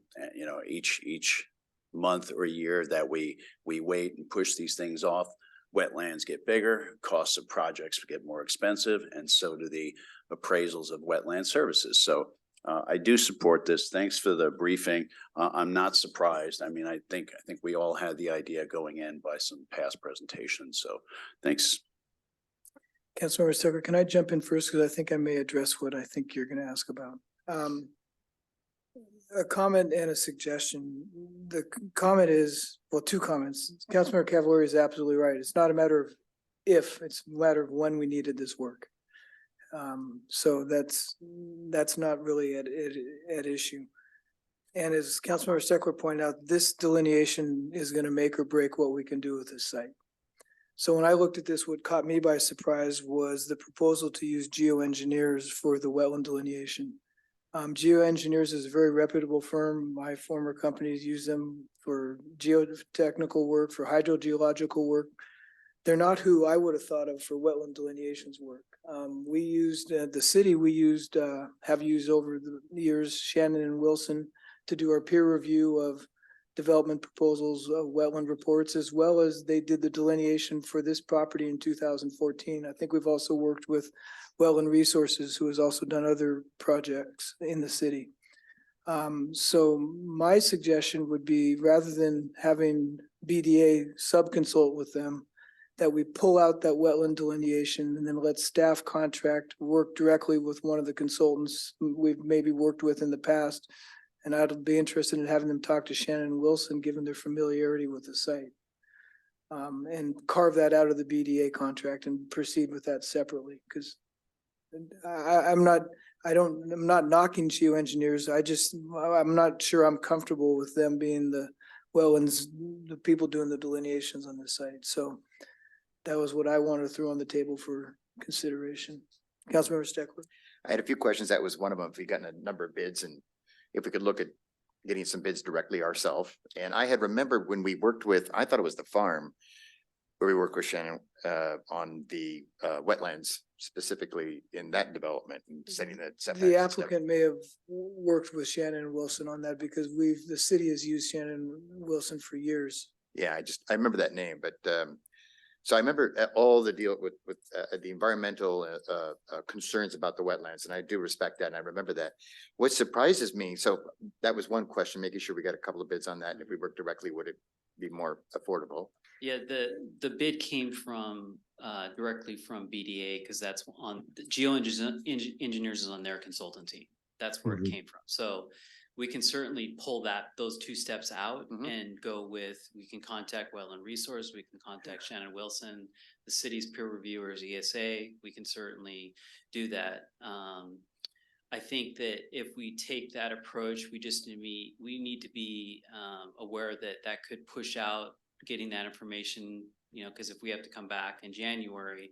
[SPEAKER 10] each month or year that we wait and push these things off, wetlands get bigger, costs of projects get more expensive, and so do the appraisals of wetland services. So I do support this. Thanks for the briefing. I'm not surprised. I mean, I think we all had the idea going in by some past presentations. So thanks.
[SPEAKER 1] Councilmember Steckler, can I jump in first? Because I think I may address what I think you're going to ask about. A comment and a suggestion. The comment is, well, 2 comments. Councilmember Cavalieri is absolutely right. It's not a matter of if, it's a matter of when we needed this work. So that's not really at issue. And as Councilmember Steckler pointed out, this delineation is going to make or break what we can do with this site. So when I looked at this, what caught me by surprise was the proposal to use geoengineers for the wetland delineation. Geoengineers is a very reputable firm. My former companies use them for geotechnical work, for hydrogeological work. They're not who I would have thought of for wetland delineations work. We used, the city we used, have used over the years, Shannon and Wilson, to do our peer review of development proposals, wetland reports, as well as they did the delineation for this property in 2014. I think we've also worked with Wetland Resources, who has also done other projects in the city. So my suggestion would be, rather than having BDA sub-consult with them, that we pull out that wetland delineation and then let staff contract work directly with one of the consultants we've maybe worked with in the past. And I'd be interested in having them talk to Shannon Wilson, given their familiarity with the site. And carve that out of the BDA contract and proceed with that separately, because I'm not knocking geoengineers. I'm not sure I'm comfortable with them being the wetlands, the people doing the delineations on this site. So that was what I wanted to throw on the table for consideration. Councilmember Steckler.
[SPEAKER 6] I had a few questions. That was one of them. If we gotten a number of bids and if we could look at getting some bids directly ourselves. And I had remembered when we worked with, I thought it was the farm where we worked with Shannon on the wetlands, specifically in that development and setting that setbacks.
[SPEAKER 1] The
[SPEAKER 6] and stuff.
[SPEAKER 1] applicant may have worked with Shannon and Wilson on that, because the city has used Shannon and Wilson for years.
[SPEAKER 6] Yeah, I remember that name, but so I remember all the deal with the environmental concerns about the wetlands, and I do respect that, and I remember that. What surprises me, so that was one question, making sure we got a couple of bids on that, and if we work directly, would it be more affordable?
[SPEAKER 12] Yeah, the bid came from directly from BDA, because that's on the engineers is on their consultant team. That's where it came from. So we can certainly pull those two steps out and go with, we can contact Wetland Resource, we can contact Shannon Wilson, the city's peer reviewers, ESA, we can certainly do that. I think that if we take that approach, we need to be aware that could push out getting that information, because if we have to come back in January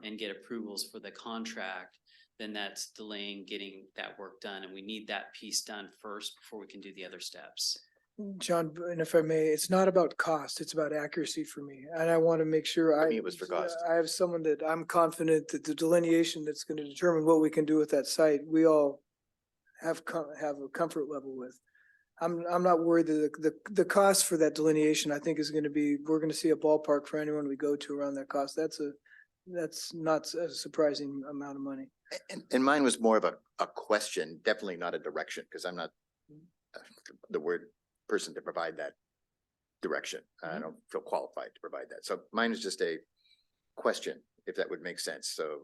[SPEAKER 12] and get approvals for the contract, then that's delaying getting that work done. And we need that piece done first before we can do the other steps.
[SPEAKER 1] John, and if I may, it's not about cost, it's about accuracy for me. And I want to make sure
[SPEAKER 6] For me, it was for cost.
[SPEAKER 1] I have someone that I'm confident that the delineation that's going to determine what we can do with that site, we all have a comfort level with. I'm not worried that the cost for that delineation, I think, is going to be, we're going to see a ballpark for anyone we go to around that cost. That's not a surprising amount of money.
[SPEAKER 6] And mine was more of a question, definitely not a direction, because I'm not the word person to provide that direction. I don't feel qualified to provide that. So mine is just a question, if that would make sense. So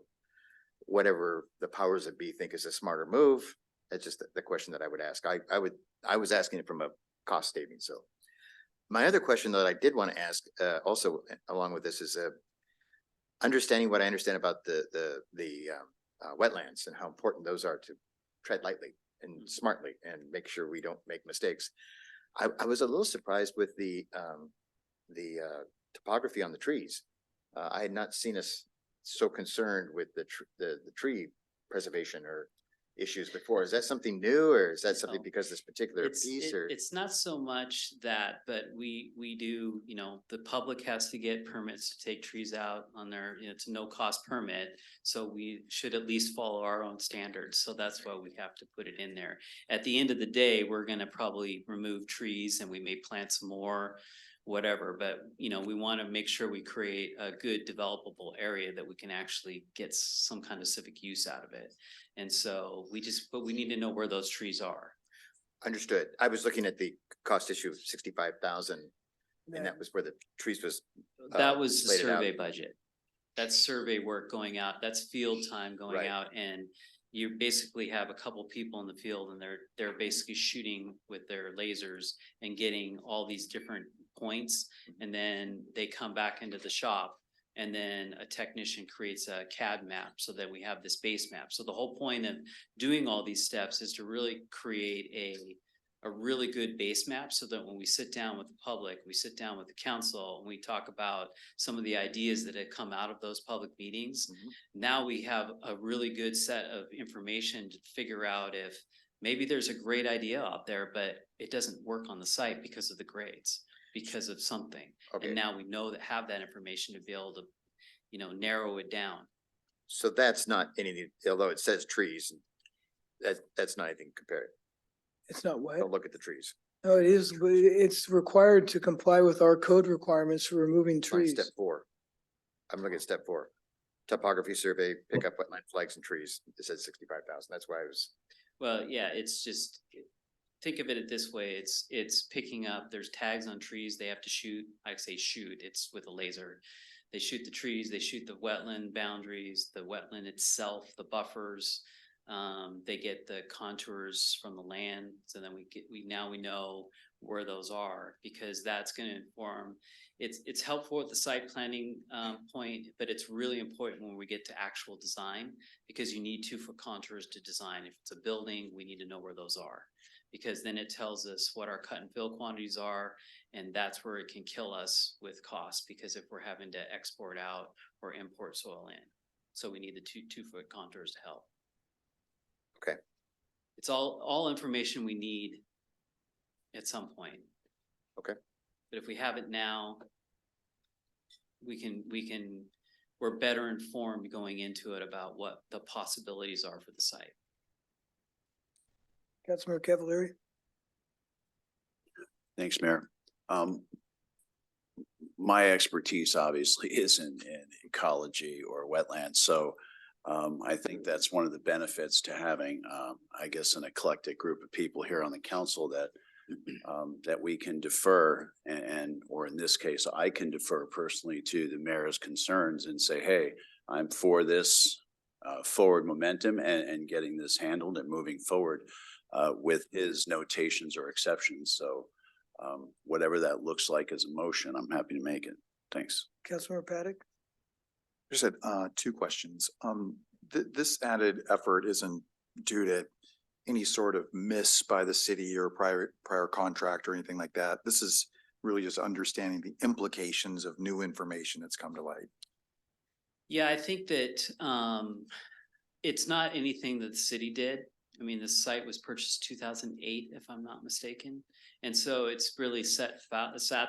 [SPEAKER 6] whatever the powers that be think is a smarter move, that's just the question that I would ask. I was asking it from a cost saving. So my other question that I did want to ask also along with this is understanding what I understand about the wetlands and how important those are to tread lightly and smartly and make sure we don't make mistakes. I was a little surprised with the topography on the trees. I had not seen us so concerned with the tree preservation or issues before. Is that something new, or is that something because this particular piece? Or
[SPEAKER 12] It's not so much that, but we do, the public has to get permits to take trees out on their, it's a no cost permit. So we should at least follow our own standards. So that's why we have to put it in there. At the end of the day, we're going to probably remove trees and we may plant some more, whatever, but we want to make sure we create a good developable area that we can actually get some kind of civic use out of it. And so but we need to know where those trees are.
[SPEAKER 6] Understood. I was looking at the cost issue of 65,000, and that was where the trees was.
[SPEAKER 12] That was the
[SPEAKER 6] laid it out.
[SPEAKER 12] survey budget. That's survey work going out. That's field time going out, and you basically have a couple people in the field, and they're basically shooting with their lasers and getting all these different points, and then they come back into the shop, and then a technician creates a CAD map so that we have this base map. So the whole point of doing all these steps is to really create a really good base map, so that when we sit down with the public, we sit down with the council, and we talk about some of the ideas that have come out of those public meetings. Now we have a really good set of information to figure out if Maybe there's a great idea out there, but it doesn't work on the site because of the grades, because of something.
[SPEAKER 6] Okay.
[SPEAKER 12] And now we know that have that information to be able to, narrow it down.
[SPEAKER 6] So that's not anything, although it says trees, that's not anything compared.
[SPEAKER 1] It's not what?
[SPEAKER 6] Don't look at the trees.
[SPEAKER 1] No, it is, but it's required to comply with our code requirements for removing
[SPEAKER 6] On
[SPEAKER 1] trees.
[SPEAKER 6] Step 4. I'm looking at step 4. Topography survey, pick up wetland flags and trees. It says 65,000. That's why I was,
[SPEAKER 12] Well, yeah, it's just, think of it this way, it's picking up, there's tags on trees, they have to shoot, I say shoot, it's with a laser. They shoot the trees, they shoot the wetland boundaries, the wetland itself, the buffers. They get the contours from the land, so then we know where those are, because that's gonna inform. It's helpful at the site planning point, but it's really important when we get to actual design, because you need 2-foot contours to design. If it's a building, we need to know where those are, because then it tells us what our cut and fill quantities are, and that's where it can kill us with cost, because if we're having to export out or import soil in. So we need the 2-foot contours to help.
[SPEAKER 6] okay.
[SPEAKER 12] It's all information we need at some point.
[SPEAKER 6] Okay.
[SPEAKER 12] But if we have it now, we're better informed going into it about what the possibilities are for the site.
[SPEAKER 1] Councilmember Cavallari?
[SPEAKER 10] Thanks, Mayor. My expertise obviously is in ecology or wetlands, so I think that's one of the benefits to having, I guess, an eclectic group of people here on the council that we can defer or in this case, I can defer personally to the mayor's concerns and say, hey, I'm for this forward momentum and getting this handled and moving forward with his notations or exceptions. So whatever that looks like as a motion, I'm happy to make it. Thanks.
[SPEAKER 1] Councilmember Paddock?
[SPEAKER 7] Just had 2 questions. This added effort isn't due to any sort of miss by the city or prior contract or anything like that. This is really just understanding the implications of new information that's come to light.
[SPEAKER 12] Yeah, I think that it's not anything that the city did. I mean, the site was purchased 2008, if I'm not mistaken. And so it's really sat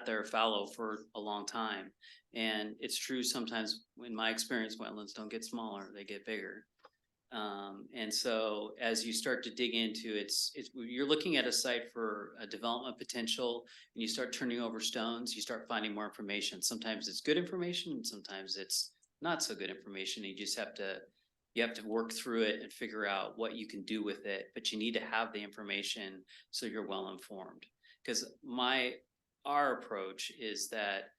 [SPEAKER 12] there fallow for a long time. And it's true, sometimes in my experience, wetlands don't get smaller, they get bigger. And so as you start to dig into you're looking at a site for a development potential, and you start turning over stones, you start finding more information. Sometimes it's good information, and sometimes it's not so good information. You just have to work through it and figure out what you can do with it, but you need to have the information so you're well informed. Because our approach is that,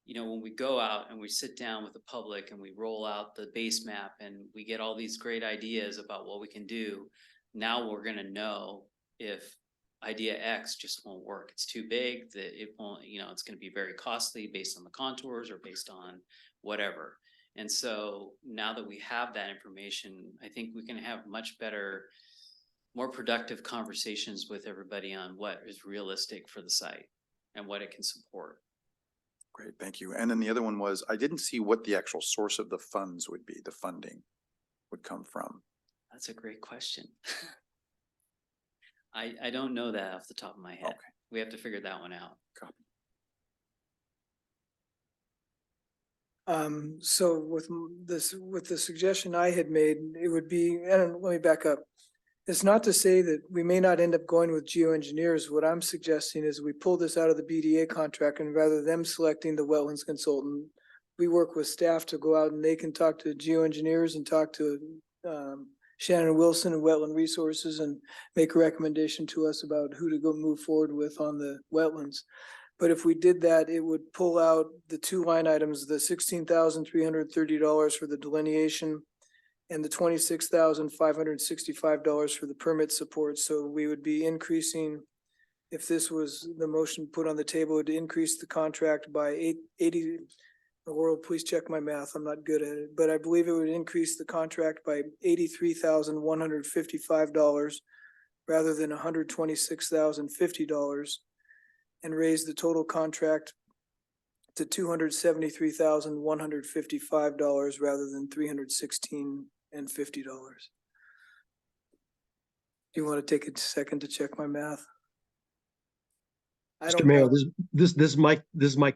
[SPEAKER 12] when we go out and we sit down with the public and we roll out the base map and we get all these great ideas about what we can do, now we're gonna know if idea X just won't work. It's too big, that it won't, it's gonna be very costly based on the contours or based on whatever. And so now that we have that information, I think we can have much better, more productive conversations with everybody on what is realistic for the site and what it can support.
[SPEAKER 7] Great, thank you. And then the other one was, I didn't see what the actual source of the funds would be, the funding would come from.
[SPEAKER 12] That's a great question. I don't know that off the top of my head.
[SPEAKER 7] Okay.
[SPEAKER 12] We have to figure that one out.
[SPEAKER 7] Copy.
[SPEAKER 1] So with the suggestion I had made, it would be, and let me back up. It's not to say that we may not end up going with geoengineers. What I'm suggesting is we pull this out of the BDA contract, and rather than them selecting the wetlands consultant, we work with staff to go out and they can talk to geoengineers and talk to Shannon Wilson and Wetland Resources and make a recommendation to us about who to go move forward with on the wetlands. But if we did that, it would pull out the 2 line items, the $16,330 for the delineation and the $26,565 for the permit support. So we would be increasing, if this was the motion put on the table, to increase the contract by 80. Laurel, please check my math. I'm not good at it, but I believe it would increase the contract by $83,155 rather than $126,050, and raise the total contract to $273,155 rather than $316,050. Do you want to take a second to check my math? I
[SPEAKER 9] Mr.
[SPEAKER 1] don't
[SPEAKER 9] Mayor,
[SPEAKER 1] know.
[SPEAKER 9] this is Mike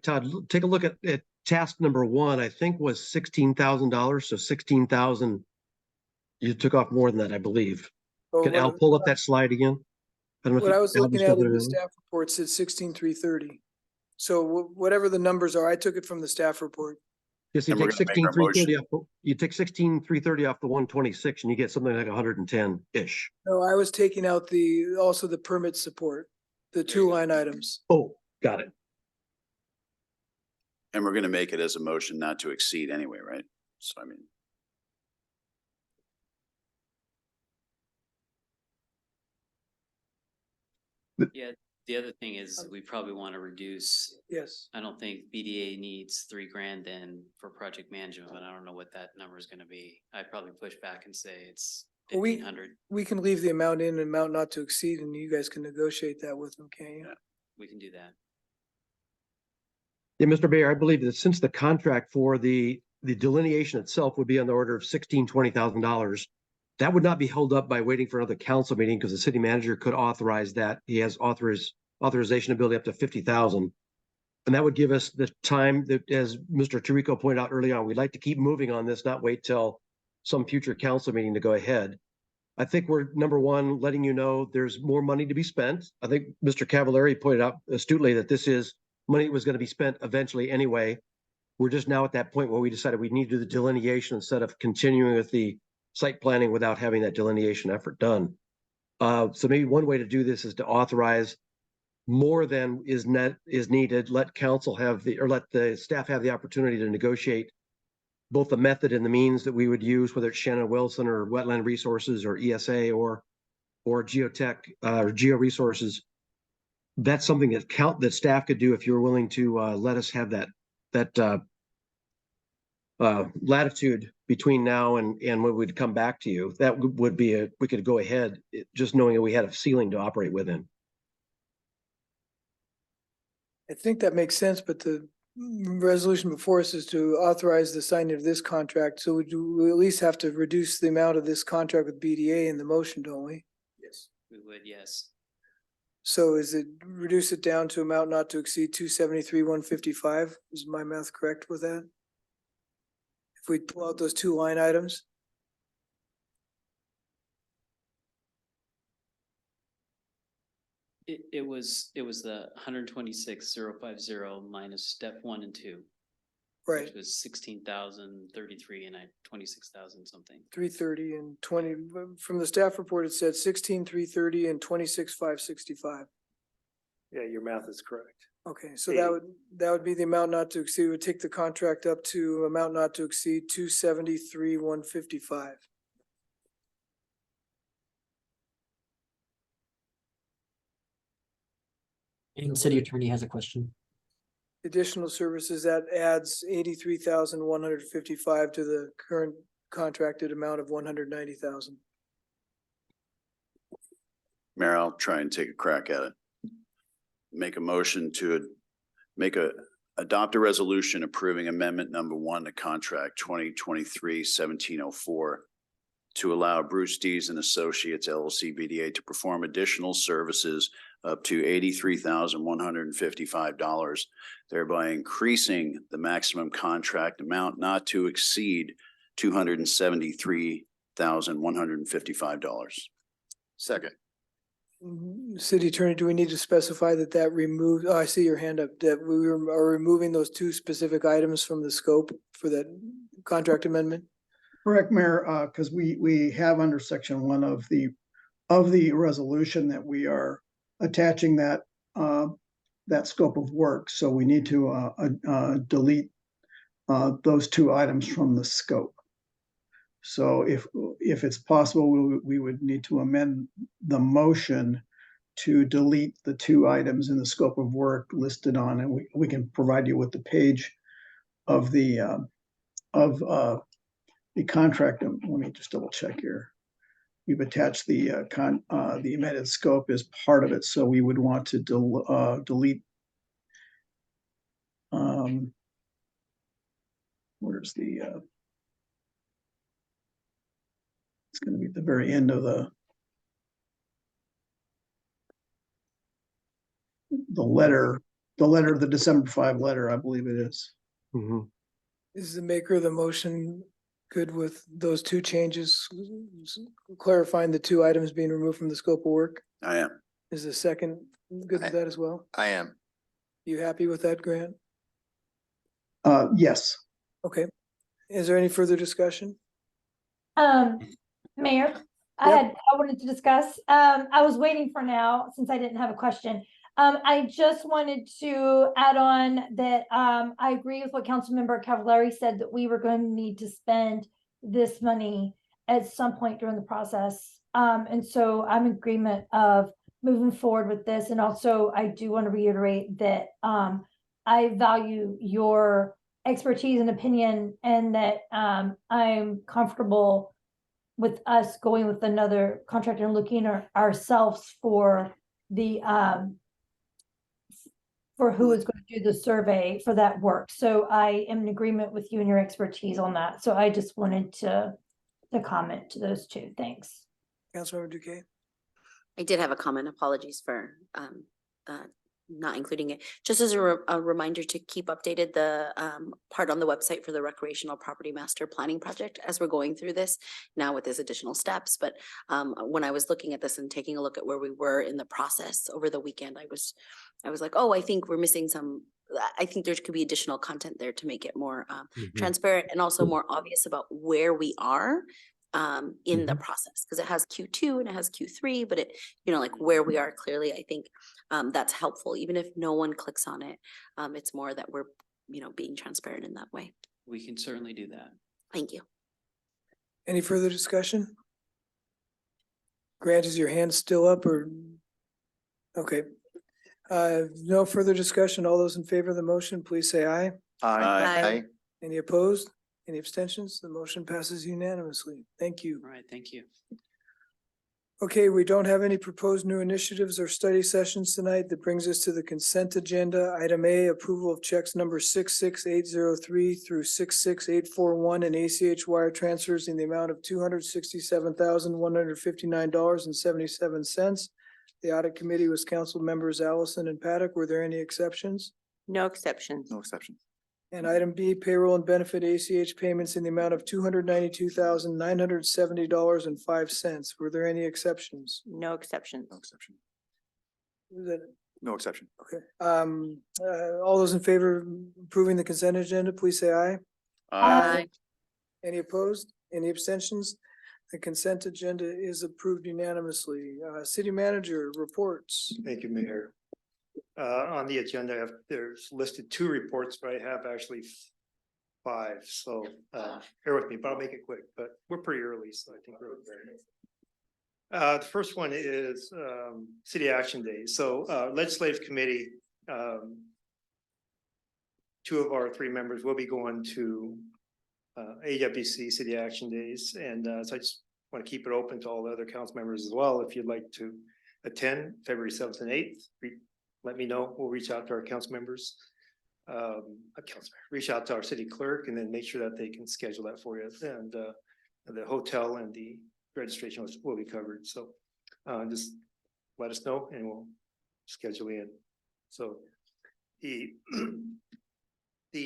[SPEAKER 9] Todd. Take a look at task number one, I think was $16,000, so 16,000. You took off more than that, I believe.
[SPEAKER 1] Oh,
[SPEAKER 9] Can Al pull up that slide again? I don't know if
[SPEAKER 1] What I was
[SPEAKER 9] Al
[SPEAKER 1] looking
[SPEAKER 9] just
[SPEAKER 1] at
[SPEAKER 9] got
[SPEAKER 1] in the
[SPEAKER 9] it.
[SPEAKER 1] staff report said 16,330. So whatever the numbers are, I took it from the staff report.
[SPEAKER 9] Yes, you
[SPEAKER 10] And we're
[SPEAKER 9] take
[SPEAKER 10] gonna make our
[SPEAKER 9] 16,330 off, you take 16,330 off the 126 and you get something like 110-ish.
[SPEAKER 1] No, I was taking out also the permit support, the two line items.
[SPEAKER 9] Oh, got it.
[SPEAKER 10] And we're gonna make it as a motion not to exceed anyway, right? So I mean,
[SPEAKER 12] Yeah, the other thing is we probably want to reduce,
[SPEAKER 1] Yes.
[SPEAKER 12] I don't think BDA needs $3,000 then for project management, but I don't know what that number is gonna be. I'd probably push back and say it's
[SPEAKER 1] We-
[SPEAKER 12] 1,500.
[SPEAKER 1] We can leave the amount in and amount not to exceed, and you guys can negotiate that with them, can't you?
[SPEAKER 12] We can do that.
[SPEAKER 9] Yeah, Mr. Mayor, I believe that since the contract for the delineation itself would be on the order of $20,000, that would not be held up by waiting for another council meeting because the city manager could authorize that. He has authorization ability up to 50,000. And that would give us the time that, as Mr. Torrico pointed out early on, we'd like to keep moving on this, not wait till some future council meeting to go ahead. I think we're, number one, letting you know there's more money to be spent. I think Mr. Cavallari pointed out astutely that this is money that was going to be spent eventually anyway. We're just now at that point where we decided we need to do the delineation instead of continuing with the site planning without having that delineation effort done. So maybe one way to do this is to authorize more than is needed. Let council have let the staff have the opportunity to negotiate both the method and the means that we would use, whether it's Shannon Wilson or Wetland Resources or ESA or Geotech or Geo Resources. That's something that staff could do if you're willing to let us have that latitude between now and when we'd come back to you. That would be we could go ahead just knowing that we had a ceiling to operate within.
[SPEAKER 1] I think that makes sense, but the resolution before us is to authorize the signing of this contract. So we at least have to reduce the amount of this contract with BDA in the motion, don't we?
[SPEAKER 12] Yes. We would, yes.
[SPEAKER 1] So is it reduce it down to amount not to exceed 273,155? Is my math correct with that? If we pull out those two line items?
[SPEAKER 12] It was the 126,050 minus step 1 and 2.
[SPEAKER 1] Right,
[SPEAKER 12] Which was 16,033 and 26,000 something.
[SPEAKER 1] 330 and 20, from the staff report, it said 16,330 and 26,565.
[SPEAKER 13] Yeah, your math is correct.
[SPEAKER 1] Okay, so that would be the amount not to exceed, would take the contract up to amount not to exceed 273,155.
[SPEAKER 3] And city attorney has a question.
[SPEAKER 1] Additional services, that adds 83,155 to the current contracted amount of 190,000.
[SPEAKER 10] Mayor, I'll try and take a crack at it. Make a motion to adopt a resolution approving amendment number 1 to contract 2023-1704 to allow Bruce Dees and Associates LLC BDA to perform additional services up to $83,155, thereby increasing the maximum contract amount not to exceed $273,155.
[SPEAKER 6] Second.
[SPEAKER 1] City attorney, do we need to specify that removes, oh, I see your hand up, that we are removing those two specific items from the scope for that contract amendment?
[SPEAKER 14] Correct, Mayor, because we have under section 1 of the resolution that we are attaching that scope of work. So we need to delete those two items from the scope. So if it's possible, we would need to amend the motion to delete the two items in the scope of work listed on, and we can provide you with the page of the contract. Let me just double check here. We've attached the amended scope as part of it, so we would want to delete. Where's the? It's going to be at the very end of the. letter, the December 5 letter, I believe it is.
[SPEAKER 9] Mhm.
[SPEAKER 1] Is the maker of the motion good with those two changes? Clarifying the two items being removed from the scope of work?
[SPEAKER 10] I am.
[SPEAKER 1] Is the second good with that as well?
[SPEAKER 6] I am.
[SPEAKER 1] You happy with that, Grant?
[SPEAKER 14] Yes.
[SPEAKER 1] Okay. Is there any further discussion?
[SPEAKER 2] Mayor, I wanted to discuss, I was waiting for now, since I didn't have a question. I just wanted to add on that, I agree with what Councilmember Cavallari said, that we were going to need to spend this money at some point during the process. And so I'm in agreement of moving forward with this. And also I do want to reiterate that, I value your expertise and opinion, and that, I'm comfortable with us going with another contractor and looking ourselves for the, for who is going to do the survey for that work. So I am in agreement with you and your expertise on that. So I just wanted to comment to those two. Thanks.
[SPEAKER 1] Councilmember Duque?
[SPEAKER 8] I did have a comment. Apologies for not including it. Just as a reminder to keep updated the part on the website for the recreational property master planning project as we're going through this now with these additional steps. But when I was looking at this and taking a look at where we were in the process over the weekend, I was like, oh, I think we're missing some. I think there could be additional content there to make it more transparent and also more obvious about where we are in the process, because it has Q2 and it has Q3, but it, like where we are clearly, I think that's helpful. Even if no one clicks on it, it's more that we're, being transparent in that way.
[SPEAKER 12] We can certainly do that.
[SPEAKER 8] Thank you.
[SPEAKER 1] Any further discussion? Grant, is your hand still up or? Okay. No further discussion. All those in favor of the motion, please say aye.
[SPEAKER 8] Aye.
[SPEAKER 1] Any opposed? Any abstentions? The motion passes unanimously. Thank you.
[SPEAKER 12] All right, thank you.
[SPEAKER 1] Okay, we don't have any proposed new initiatives or study sessions tonight. That brings us to the consent agenda. Item A, approval of checks number 66803 through 66841 and ACH wire transfers in the amount of $267,159.77. The audit committee was council members Allison and Paddock. Were there any exceptions?
[SPEAKER 15] No exceptions.
[SPEAKER 7] No exception.
[SPEAKER 1] And item B, payroll and benefit ACH payments in the amount of $292,970.05. Were there any exceptions?
[SPEAKER 15] No exceptions.
[SPEAKER 7] No exception.
[SPEAKER 1] Was that
[SPEAKER 7] No exception.
[SPEAKER 1] okay? All those in favor of approving the consent agenda, please say aye.
[SPEAKER 8] Aye.
[SPEAKER 1] Any opposed? Any abstentions? The consent agenda is approved unanimously. City manager reports.
[SPEAKER 13] Thank you, Mayor. On the agenda, there's listed 2 reports, but I have actually 5. So bear with me, but I'll make it quick. But we're pretty early, so I think we're okay. The first one is City Action Days. So Legislative Committee, 2 of our 3 members will be going to AWC City Action Days. And so I just want to keep it open to all the other council members as well. If you'd like to attend February 7th and 8th, let me know. We'll reach out to our council members. Reach out to our city clerk and then make sure that they can schedule that for you. And the hotel and the registration will be covered. So just let us know and we'll schedule in. So the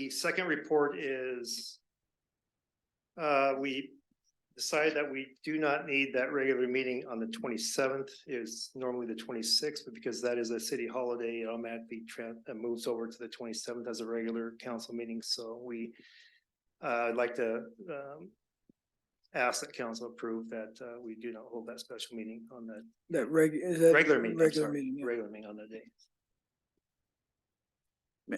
[SPEAKER 13] second report is we decided that we do not need that regular meeting on the 27th. Is normally the 26th, but because that is a city holiday, it automatically moves over to the 27th as a regular council meeting. So we I'd like to ask that council approve that we do not hold that special meeting on that. Regular meeting.
[SPEAKER 1] Regular meeting. Yeah.
[SPEAKER 13] Regular meeting on that day.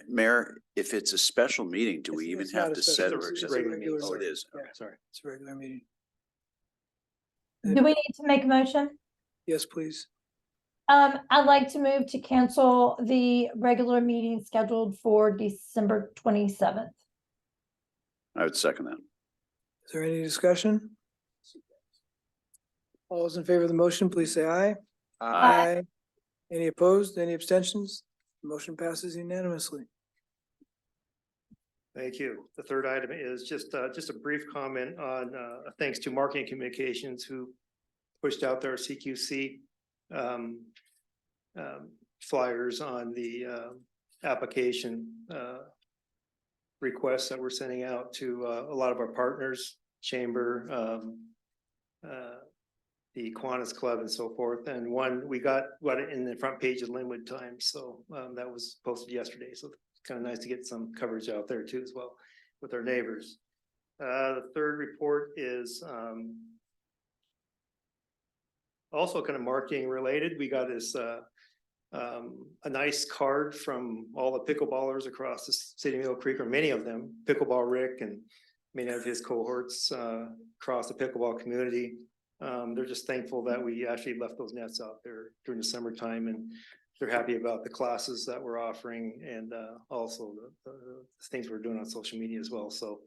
[SPEAKER 10] Mayor, if it's a special meeting, do we even
[SPEAKER 1] It's not
[SPEAKER 10] have
[SPEAKER 1] a
[SPEAKER 10] to
[SPEAKER 1] special,
[SPEAKER 10] set a
[SPEAKER 1] it's a
[SPEAKER 10] regular
[SPEAKER 1] regular
[SPEAKER 10] meeting? Oh, it
[SPEAKER 1] meeting.
[SPEAKER 10] is.
[SPEAKER 1] Yeah.
[SPEAKER 10] Okay.
[SPEAKER 13] Sorry.
[SPEAKER 1] It's a regular meeting.
[SPEAKER 2] Do we need to make a motion?
[SPEAKER 1] Yes, please.
[SPEAKER 2] I'd like to move to cancel the regular meeting scheduled for December 27th.
[SPEAKER 10] I would second that.
[SPEAKER 1] Is there any discussion? All those in favor of the motion, please say aye.
[SPEAKER 2] Aye.
[SPEAKER 1] Any opposed? Any abstentions? Motion passes unanimously.
[SPEAKER 13] Thank you. The third item is just a brief comment on thanks to Marketing Communications who pushed out their CQC flyers on the application requests that we're sending out to a lot of our partners, Chamber, the Kiwanis Club and so forth. And one, we got it in the front page of Linwood Times. So that was posted yesterday. So it's kind of nice to get some coverage out there too as well with our neighbors. The third report is also kind of marketing related. We got this a nice card from all the pickleballers across the city of Mill Creek, or many of them, Pickleball Rick and many of his cohorts across the pickleball community. They're just thankful that we actually left those nets out there during the summertime, and they're happy about the classes that we're offering and also the things we're doing on social media as well. So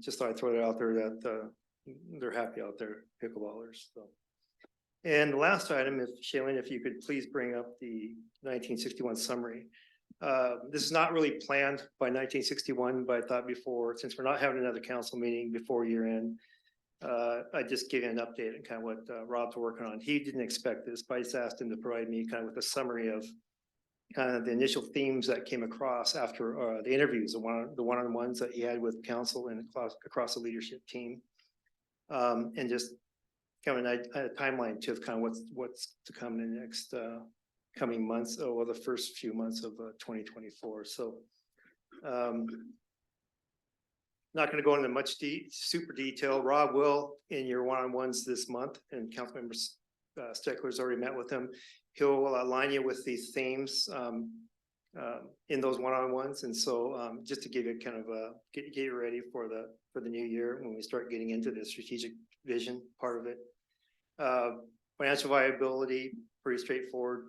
[SPEAKER 13] just thought I'd throw that out there that they're happy out there, pickleballers. So. And the last item, if Shailene, if you could please bring up the 1961 summary. This is not really planned by 1961, but I thought before, since we're not having another council meeting before year end, I just give you an update on kind of what Rob's working on. He didn't expect this, but I just asked him to provide me kind of with a summary of kind of the initial themes that came across after the interviews, the one-on-ones that he had with council and across the leadership team, and just kind of a timeline to kind of what's to come in the next coming months, or the first few months of 2024. So not going to go into much super detail. Rob will in your one-on-ones this month, and Councilmember Steckler's already met with him. He'll align you with these themes in those one-on-ones, and so just to give you kind of get you ready for the new year when we start getting into the strategic vision part of it. Financial viability, pretty straightforward.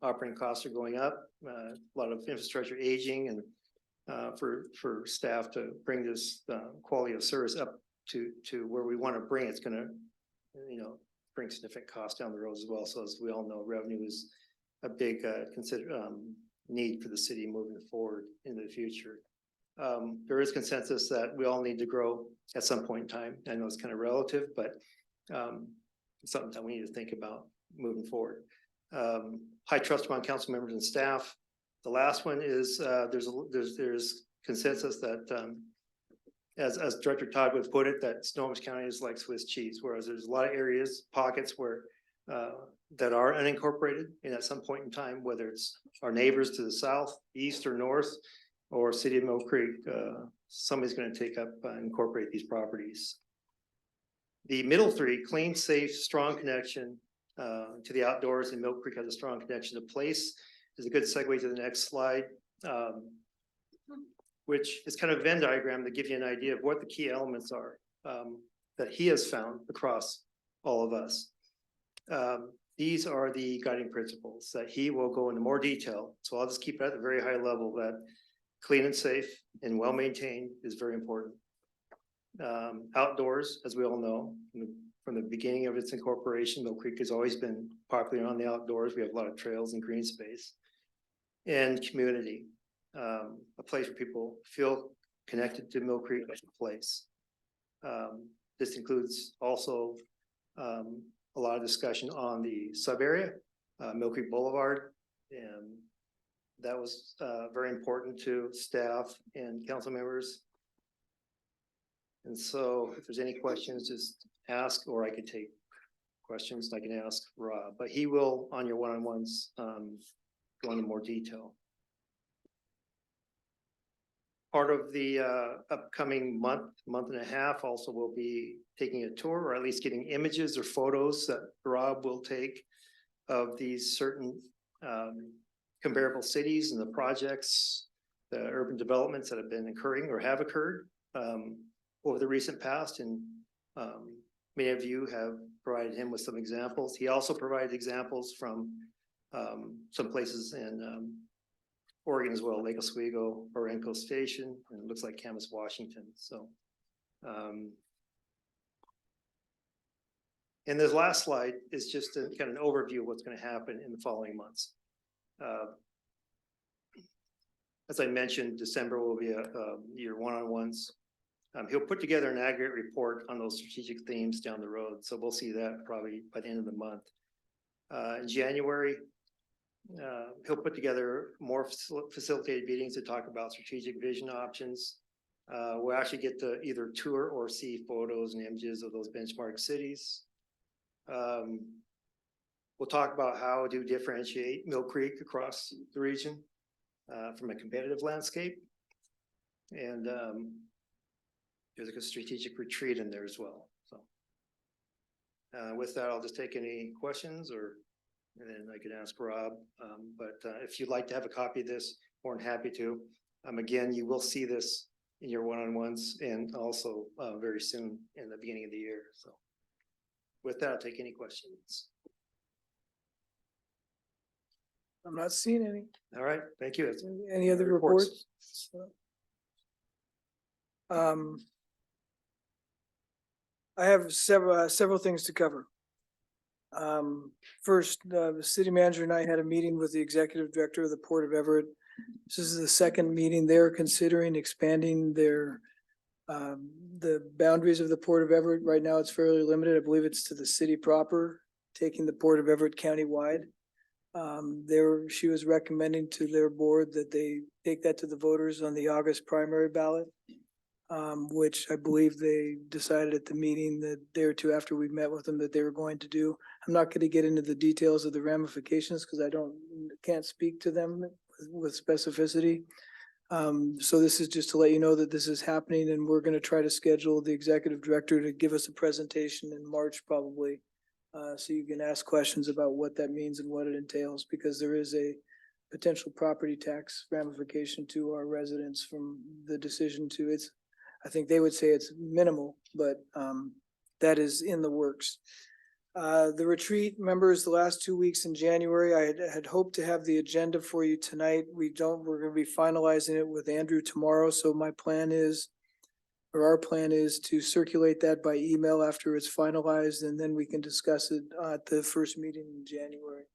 [SPEAKER 13] Operating costs are going up. A lot of infrastructure aging, and for staff to bring this quality of service up to where we want to bring it's going to, bring significant costs down the road as well. So as we all know, revenue is a big need for the city moving forward into the future. There is consensus that we all need to grow at some point in time. I know it's kind of relative, but it's something that we need to think about moving forward. High trust among council members and staff. The last one is there's consensus that as Director Todd would put it, that Snohomish County is like Swiss cheese, whereas there's a lot of areas, pockets where that are unincorporated, and at some point in time, whether it's our neighbors to the south, east, or north, or City of Mill Creek, somebody's going to take up and incorporate these properties. The middle three: clean, safe, strong connection to the outdoors, and Mill Creek has a strong connection to place. Is a good segue to the next slide, which is kind of a Venn diagram to give you an idea of what the key elements are that he has found across all of us. These are the guiding principles that he will go into more detail. So I'll just keep it at a very high level that clean and safe and well-maintained is very important. Outdoors, as we all know, from the beginning of its incorporation, Mill Creek has always been popular on the outdoors. We have a lot of trails and green space. And community, a place where people feel connected to Mill Creek as a place. This includes also a lot of discussion on the sub area, Mill Creek Boulevard, and that was very important to staff and council members. And so if there's any questions, just ask, or I could take questions. I can ask Rob, but he will, on your one-on-ones, go into more detail. Part of the upcoming month and a half also will be taking a tour, or at least getting images or photos that Rob will take of these certain comparable cities and the projects, the urban developments that have been occurring or have occurred over the recent past. And many of you have provided him with some examples. He also provided examples from some places in Oregon as well, Lake Oswego, Orenco Station, and it looks like Camas, Washington. So, and this last slide is just a kind of an overview of what's going to happen in the following months. As I mentioned, December will be your one-on-ones. He'll put together an aggregate report on those strategic themes down the road. So we'll see that probably by the end of the month. In January, He'll put together more facilitated meetings to talk about strategic vision options. We'll actually get to either tour or see photos and images of those benchmark cities. We'll talk about how to differentiate Mill Creek across the region from a competitive landscape. And there's a strategic retreat in there as well. So with that, I'll just take any questions and then I could ask Rob. But if you'd like to have a copy of this, more than happy to. Again, you will see this in your one-on-ones and also very soon in the beginning of the year. So with that, I'll take any questions.
[SPEAKER 1] I'm not seeing any.
[SPEAKER 13] All right, thank you.
[SPEAKER 1] Any other reports? I have several things to cover. First, the city manager and I had a meeting with the executive director of the Port of Everett. This is the second meeting. They're considering expanding their the boundaries of the Port of Everett. Right now, it's fairly limited. I believe it's to the city proper, taking the Port of Everett county-wide. She was recommending to their board that they take that to the voters on the August primary ballot, which I believe they decided at the meeting the day or two after we met with them that they were going to do. I'm not going to get into the details of the ramifications because I can't speak to them with specificity. So this is just to let you know that this is happening, and we're going to try to schedule the executive director to give us a presentation in March probably. So you can ask questions about what that means and what it entails, because there is a potential property tax ramification to our residents from the decision to I think they would say it's minimal, but that is in the works. The retreat, members, the last 2 weeks in January, I had hoped to have the agenda for you tonight. We're going to be finalizing it with Andrew tomorrow. So my plan is, or our plan is to circulate that by email after it's finalized, and then we can discuss it at the first meeting in January.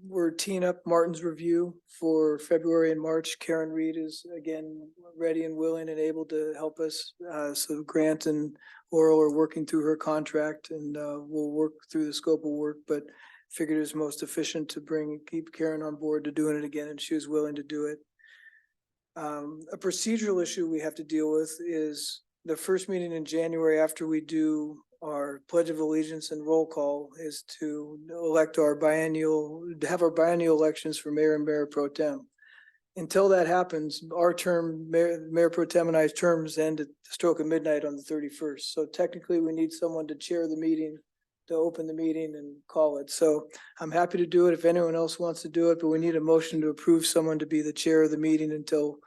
[SPEAKER 1] We're teeing up Martin's review for February and March. Karen Reed is again ready and willing and able to help us. So Grant and Laurel are working through her contract, and we'll work through the scope of work, but figured it was most efficient to keep Karen on board to doing it again, and she was willing to do it. A procedural issue we have to deal with is the first meeting in January after we do our Pledge of Allegiance and roll call is to have our biennial elections for mayor and mayor pro tem. Until that happens, our term, Mayor Pro Tem and I's terms end at the stroke of midnight on the 31st. So technically we need someone to chair the meeting, to open the meeting and call it. So I'm happy to do it if anyone else wants to do it, but we need a motion to approve someone to be the chair of the meeting until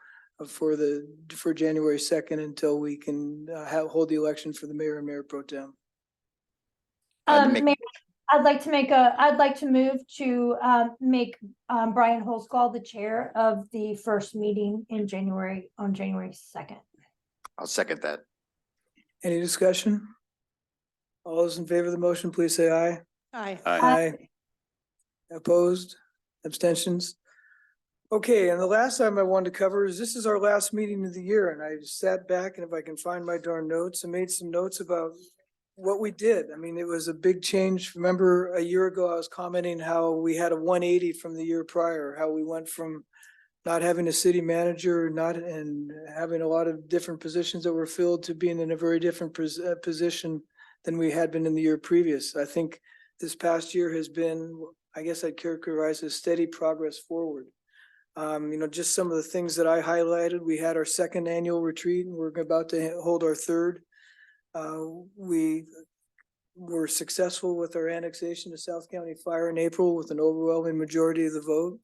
[SPEAKER 1] for January 2nd, until we can hold the election for the mayor and mayor pro tem.
[SPEAKER 2] Mayor, I'd like to move to make Brian Holsclaw the chair of the first meeting in January, on January 2nd.
[SPEAKER 6] I'll second that.
[SPEAKER 1] Any discussion? All those in favor of the motion, please say aye.
[SPEAKER 15] Aye.
[SPEAKER 1] Aye. Opposed? Abstentions? Okay, and the last item I wanted to cover is this is our last meeting of the year, and I sat back, and if I can find my darn notes, and made some notes about what we did. I mean, it was a big change. Remember a year ago, I was commenting how we had a 180 from the year prior, how we went from not having a city manager, and having a lot of different positions that were filled, to being in a very different position than we had been in the year previous. I think this past year has been, I guess I'd characterize as steady progress forward. Just some of the things that I highlighted. We had our second annual retreat, and we're about to hold our third. We were successful with our annexation of South County Fire in April with an overwhelming majority of the vote.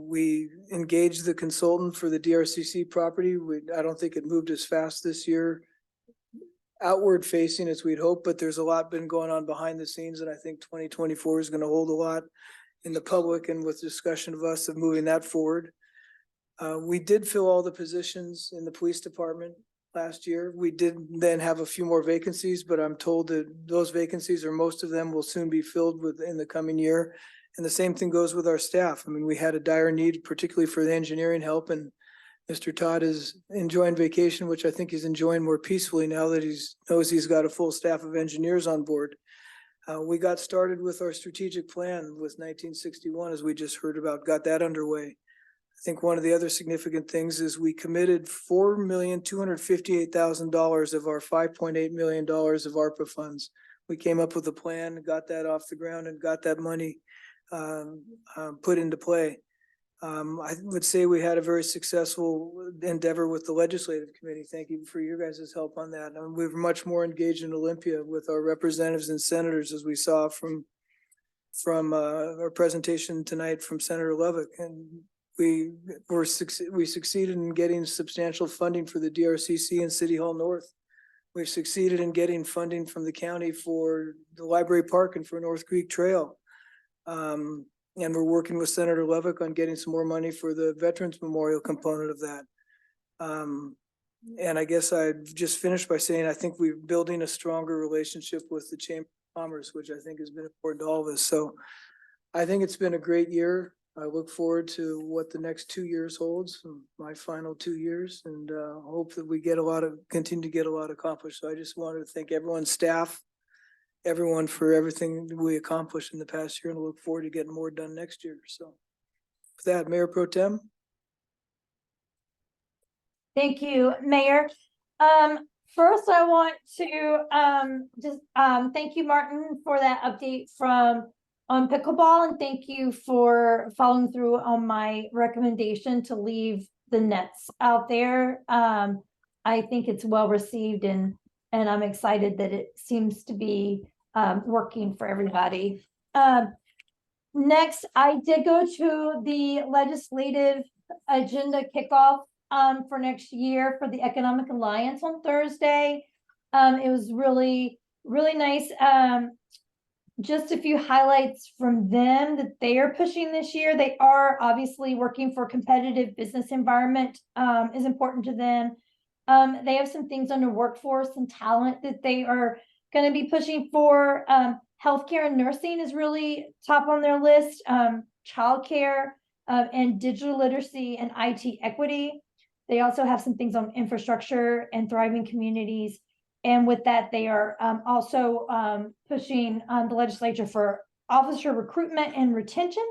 [SPEAKER 1] We engaged the consultant for the DRCC property. I don't think it moved as fast this year, outward facing as we'd hoped, but there's a lot been going on behind the scenes, and I think 2024 is going to hold a lot in the public and with discussion of us of moving that forward. We did fill all the positions in the police department last year. We did then have a few more vacancies, but I'm told that those vacancies, or most of them, will soon be filled within the coming year. And the same thing goes with our staff. I mean, we had a dire need, particularly for the engineering help, and Mr. Todd is enjoying vacation, which I think he's enjoying more peacefully now that he knows he's got a full staff of engineers on board. We got started with our strategic plan with 1961, as we just heard about, got that underway. I think one of the other significant things is we committed $4,258,000 of our $5.8 million of ARPA funds. We came up with a plan, got that off the ground, and got that money put into play. I would say we had a very successful endeavor with the legislative committee. Thank you for your guys' help on that. And we were much more engaged in Olympia with our representatives and senators, as we saw from our presentation tonight from Senator Lovick. And we succeeded in getting substantial funding for the DRCC and City Hall North. We've succeeded in getting funding from the county for the library park and for North Creek Trail. And we're working with Senator Lovick on getting some more money for the Veterans Memorial component of that. And I guess I just finished by saying, I think we're building a stronger relationship with the Chamber of Commerce, which I think has been important to all of us. So I think it's been a great year. I look forward to what the next 2 years holds, my final 2 years, and hope that we continue to get a lot accomplished. So I just wanted to thank everyone's staff, everyone for everything that we accomplished in the past year, and look forward to getting more done next year. So with that, Mayor Pro Tem.
[SPEAKER 2] Thank you, Mayor. First, I want to thank you, Martin, for that update on pickleball, and thank you for following through on my recommendation to leave the nets out there. I think it's well received, and I'm excited that it seems to be working for everybody. Next, I did go to the legislative agenda kickoff for next year for the Economic Alliance on Thursday. It was really, really nice. Just a few highlights from them that they are pushing this year. They are obviously working for a competitive business environment is important to them. They have some things under workforce and talent that they are going to be pushing for. Healthcare and nursing is really top on their list. Childcare and digital literacy and IT equity. They also have some things on infrastructure and thriving communities. And with that, they are also pushing the legislature for officer recruitment and retention,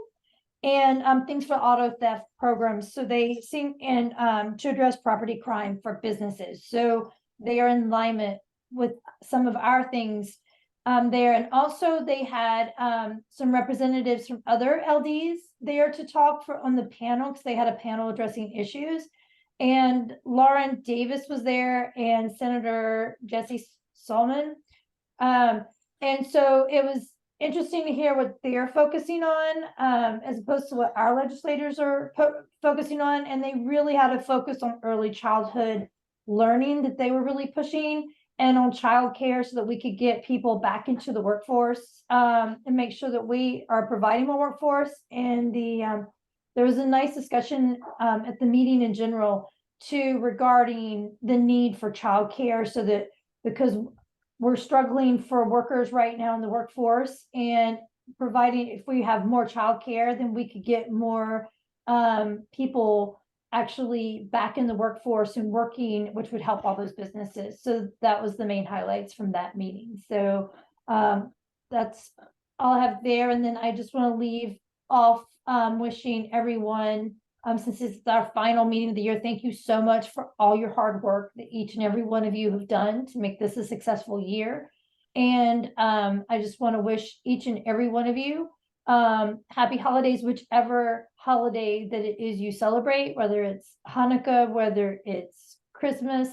[SPEAKER 2] and things for auto theft programs. So they seem to address property crime for businesses. So they are in alignment with some of our things there. And also they had some representatives from other LDs there to talk on the panel, because they had a panel addressing issues. And Lauren Davis was there, and Senator Jesse Solomon. And so it was interesting to hear what they're focusing on, as opposed to what our legislators are focusing on. And they really had a focus on early childhood learning that they were really pushing, and on childcare, so that we could get people back into the workforce and make sure that we are providing more workforce. And there was a nice discussion at the meeting in general too, regarding the need for childcare, so that because we're struggling for workers right now in the workforce, and providing, if we have more childcare, then we could get more people actually back in the workforce and working, which would help all those businesses. So that was the main highlights from that meeting. So that's all I have there. And then I just want to leave off wishing everyone, since it's our final meeting of the year, thank you so much for all your hard work that each and every one of you have done to make this a successful year. And I just want to wish each and every one of you happy holidays, whichever holiday that it is you celebrate, whether it's Hanukkah, whether it's Christmas,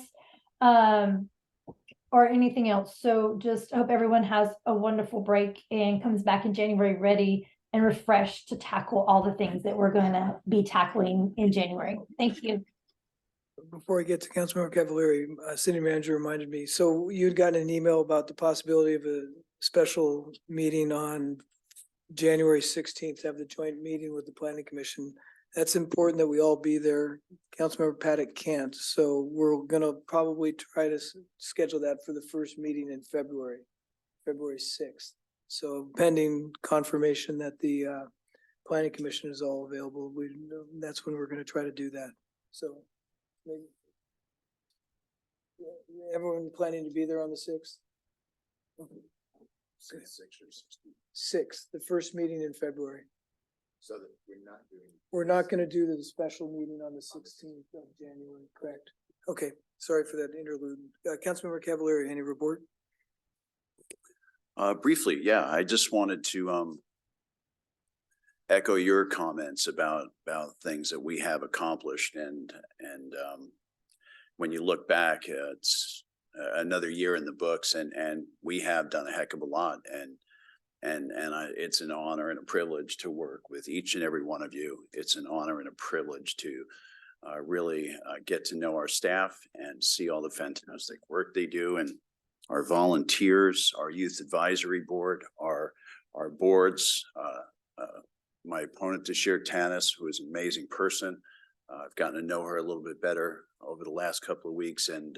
[SPEAKER 2] or anything else. So just hope everyone has a wonderful break and comes back in January ready and refreshed to tackle all the things that we're going to be tackling in January. Thank you.
[SPEAKER 1] Before I get to Councilmember Cavallari, City Manager reminded me, so you'd gotten an email about the possibility of a special meeting on January 16th, to have the joint meeting with the Planning Commission. That's important that we all be there. Councilmember Paddock can't, so we're gonna probably try to schedule that for the first meeting in February 6th. So pending confirmation that the Planning Commission is all available, that's when we're gonna try to do that. So maybe everyone planning to be there on the 6th? Okay. 6th, the first meeting in February.
[SPEAKER 10] So that we're not doing.
[SPEAKER 1] We're not gonna do the special meeting on the 16th of January, correct? Okay, sorry for that interlude. Councilmember Cavallari, any report?
[SPEAKER 10] Briefly, yeah, I just wanted to echo your comments about things that we have accomplished and when you look back, it's another year in the books and we have done a heck of a lot it's an honor and a privilege to work with each and every one of you. It's an honor and a privilege to really get to know our staff and see all the fantastic work they do and our volunteers, our youth advisory board, our boards, my opponent this year, Tanis, who is an amazing person. I've gotten to know her a little bit better over the last couple of weeks and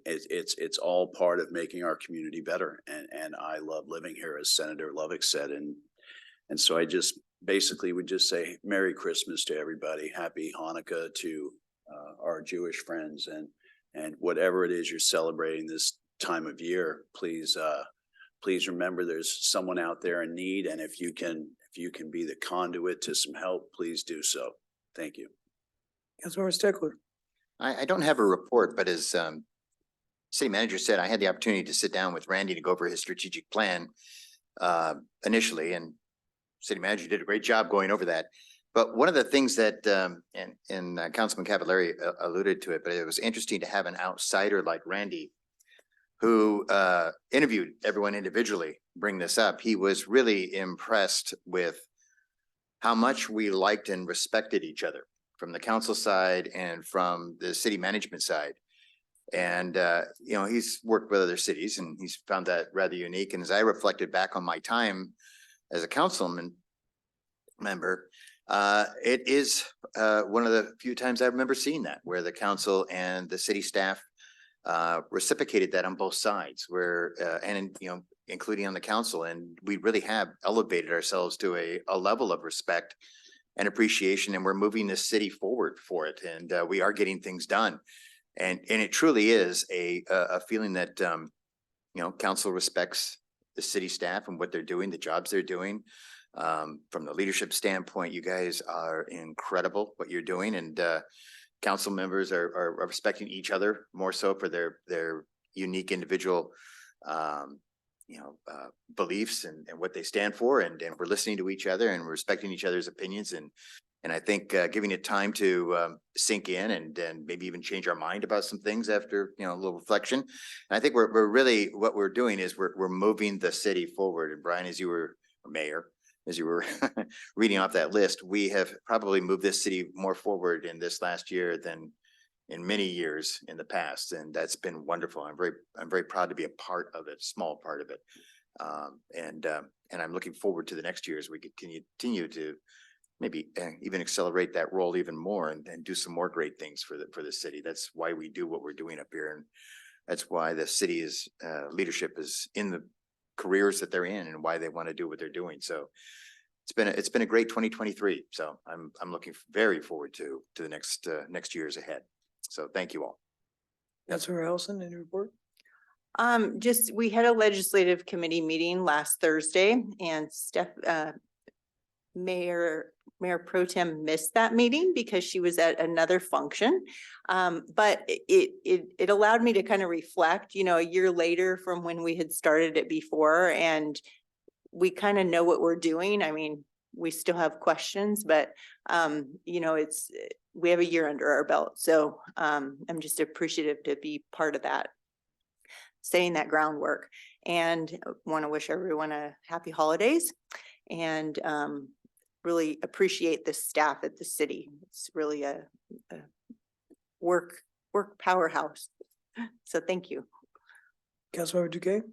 [SPEAKER 10] it's all part of making our community better. And I love living here, as Senator Lovick said. And so I just basically would just say Merry Christmas to everybody. Happy Hanukkah to our Jewish friends and whatever it is you're celebrating this time of year, please remember there's someone out there in need. And if you can be the conduit to some help, please do so. Thank you.
[SPEAKER 1] Councilmember Steckler.
[SPEAKER 6] I don't have a report, but as city manager said, I had the opportunity to sit down with Randy to go over his strategic plan initially, and city manager did a great job going over that. But one of the things that, and Councilman Cavallari alluded to it, but it was interesting to have an outsider like Randy who interviewed everyone individually bring this up. He was really impressed with how much we liked and respected each other from the council side and from the city management side. And, he's worked with other cities and he's found that rather unique. And as I reflected back on my time as a councilman member, it is one of the few times I remember seeing that, where the council and the city staff reciprocated that on both sides, where including on the council, and we really have elevated ourselves to a level of respect and appreciation, and we're moving this city forward for it, and we are getting things done, and it truly is a feeling that council respects the city staff and what they're doing, the jobs they're doing. From the leadership standpoint, you guys are incredible what you're doing, and council members are respecting each other more so for their unique individual beliefs and what they stand for, and we're listening to each other and we're respecting each other's opinions, and I think giving it time to sink in and maybe even change our mind about some things after a little reflection. And I think we're really, what we're doing is we're moving the city forward. And Brian, as you were mayor, as you were reading off that list, we have probably moved this city more forward in this last year than in many years in the past, and that's been wonderful. I'm very proud to be a part of it, small part of it, and I'm looking forward to the next year as we continue to maybe even accelerate that role even more and do some more great things for the city. That's why we do what we're doing up here, and that's why the city's leadership is in the careers that they're in and why they want to do what they're doing. So it's been a great 2023. So I'm looking very forward to the next years ahead. So thank you all.
[SPEAKER 1] Councilmember Ellison, any report?
[SPEAKER 15] We had a legislative committee meeting last Thursday, and Mayor Pro Tem missed that meeting because she was at another function. But it allowed me to kind of reflect, a year later from when we had started it before, and we kind of know what we're doing. I mean, we still have questions, but we have a year under our belt. So I'm just appreciative to be part of that, setting that groundwork, and want to wish everyone a happy holidays, and really appreciate the staff at the city. It's really a work powerhouse. So thank you.
[SPEAKER 1] Councilmember Duque?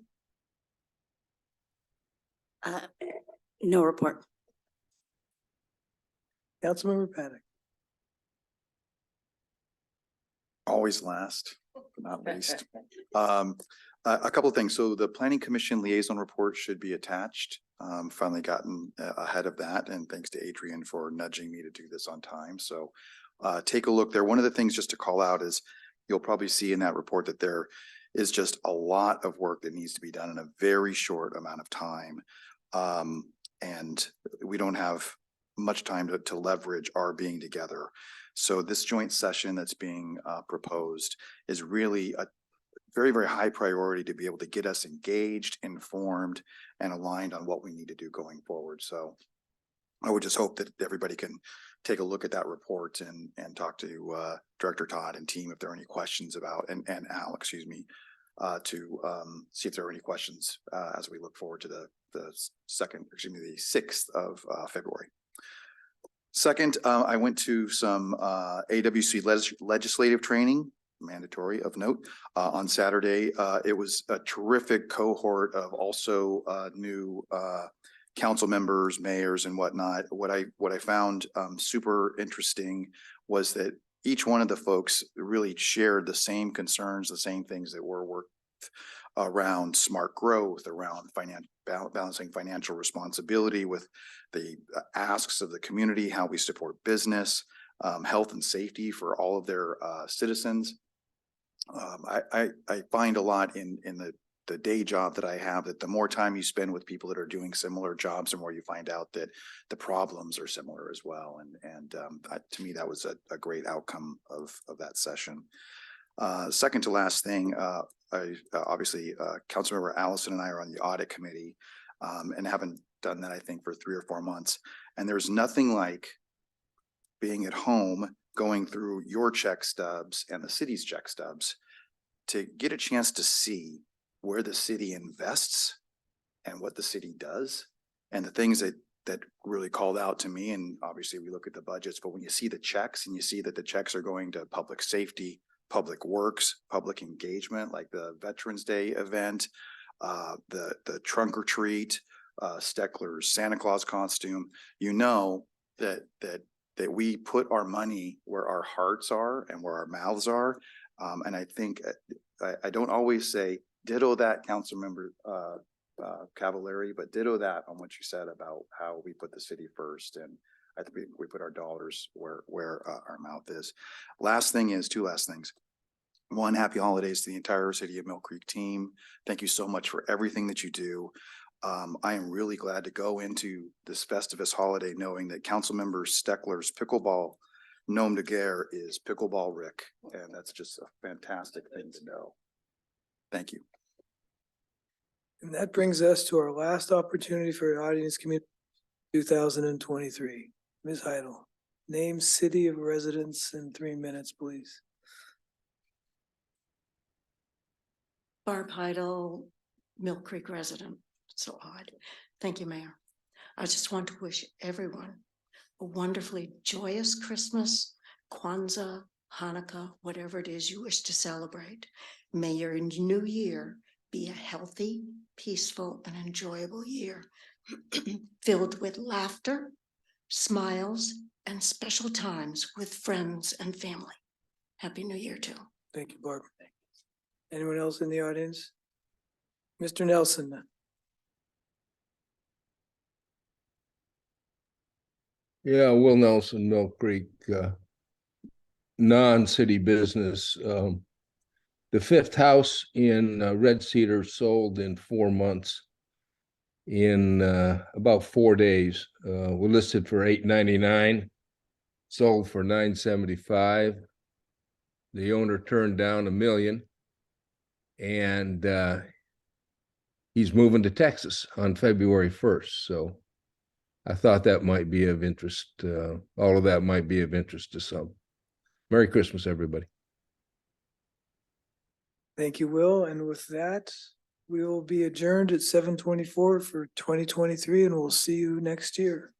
[SPEAKER 8] No report.
[SPEAKER 1] Councilmember Paddock?
[SPEAKER 7] Always last, but not least. A couple of things. So the Planning Commission liaison report should be attached. Finally gotten ahead of that, and thanks to Adrian for nudging me to do this on time. So take a look there. One of the things just to call out is you'll probably see in that report that there is just a lot of work that needs to be done in a very short amount of time. And we don't have much time to leverage our being together. So this joint session that's being proposed is really a very, very high priority to be able to get us engaged, informed, and aligned on what we need to do going forward. So I would just hope that everybody can take a look at that report and talk to Director Todd and team if there are any questions about, and Al, excuse me, to see if there are any questions as we look forward to the 6th of February. Second, I went to some AWC legislative training, mandatory of note, on Saturday. It was a terrific cohort of also new council members, mayors, and whatnot. What I found super interesting was that each one of the folks really shared the same concerns, the same things that we're working around smart growth, around balancing financial responsibility with the asks of the community, how we support business, health and safety for all of their citizens. I find a lot in the day job that I have that the more time you spend with people that are doing similar jobs, the more you find out that the problems are similar as well. And to me, that was a great outcome of that session. Second to last thing, obviously, Councilmember Allison and I are on the audit committee and haven't done that, I think, for 3 or 4 months. And there's nothing like being at home, going through your check stubs and the city's check stubs to get a chance to see where the city invests and what the city does. And the things that really called out to me, and obviously we look at the budgets, but when you see the checks and you see that the checks are going to public safety, public works, public engagement, like the Veterans Day event, the trunk or treat, Steckler's Santa Claus costume, you know that we put our money where our hearts are and where our mouths are. And I think I don't always say ditto that, Councilmember Cavallari, but ditto that on what you said about how we put the city first. And I think we put our dollars where our mouth is. Last thing is, 2 last things. One, happy holidays to the entire City of Mill Creek team. Thank you so much for everything that you do. I am really glad to go into this Festivus holiday knowing that Councilmember Steckler's pickleball nom de guerre is Pickleball Rick, and that's just a fantastic thing to know. Thank you.
[SPEAKER 1] And that brings us to our last opportunity for audience community 2023. Ms. Heidel, name, city of residence in 3 minutes, please.
[SPEAKER 16] Barb Heidel, Mill Creek resident. So odd. Thank you, Mayor. I just want to wish everyone a wonderfully joyous Christmas, Kwanzaa, Hanukkah, whatever it is you wish to celebrate. May your new year be a healthy, peaceful, and enjoyable year filled with laughter, smiles, and special times with friends and family. Happy New Year too.
[SPEAKER 1] Thank you, Barb. Anyone else in the audience? Mr. Nelson.
[SPEAKER 5] Yeah, Will Nelson, Mill Creek, non-city business. The 5th house in Red Cedar sold in 4 months in about 4 days. We listed for $899, sold for $975. The owner turned down $1 million, and he's moving to Texas on February 1st. So I thought that might be of interest. All of that might be of interest to some. Merry Christmas, everybody.
[SPEAKER 1] Thank you, Will. And with that, we will be adjourned at 7:24 for 2023, and we'll see you next year.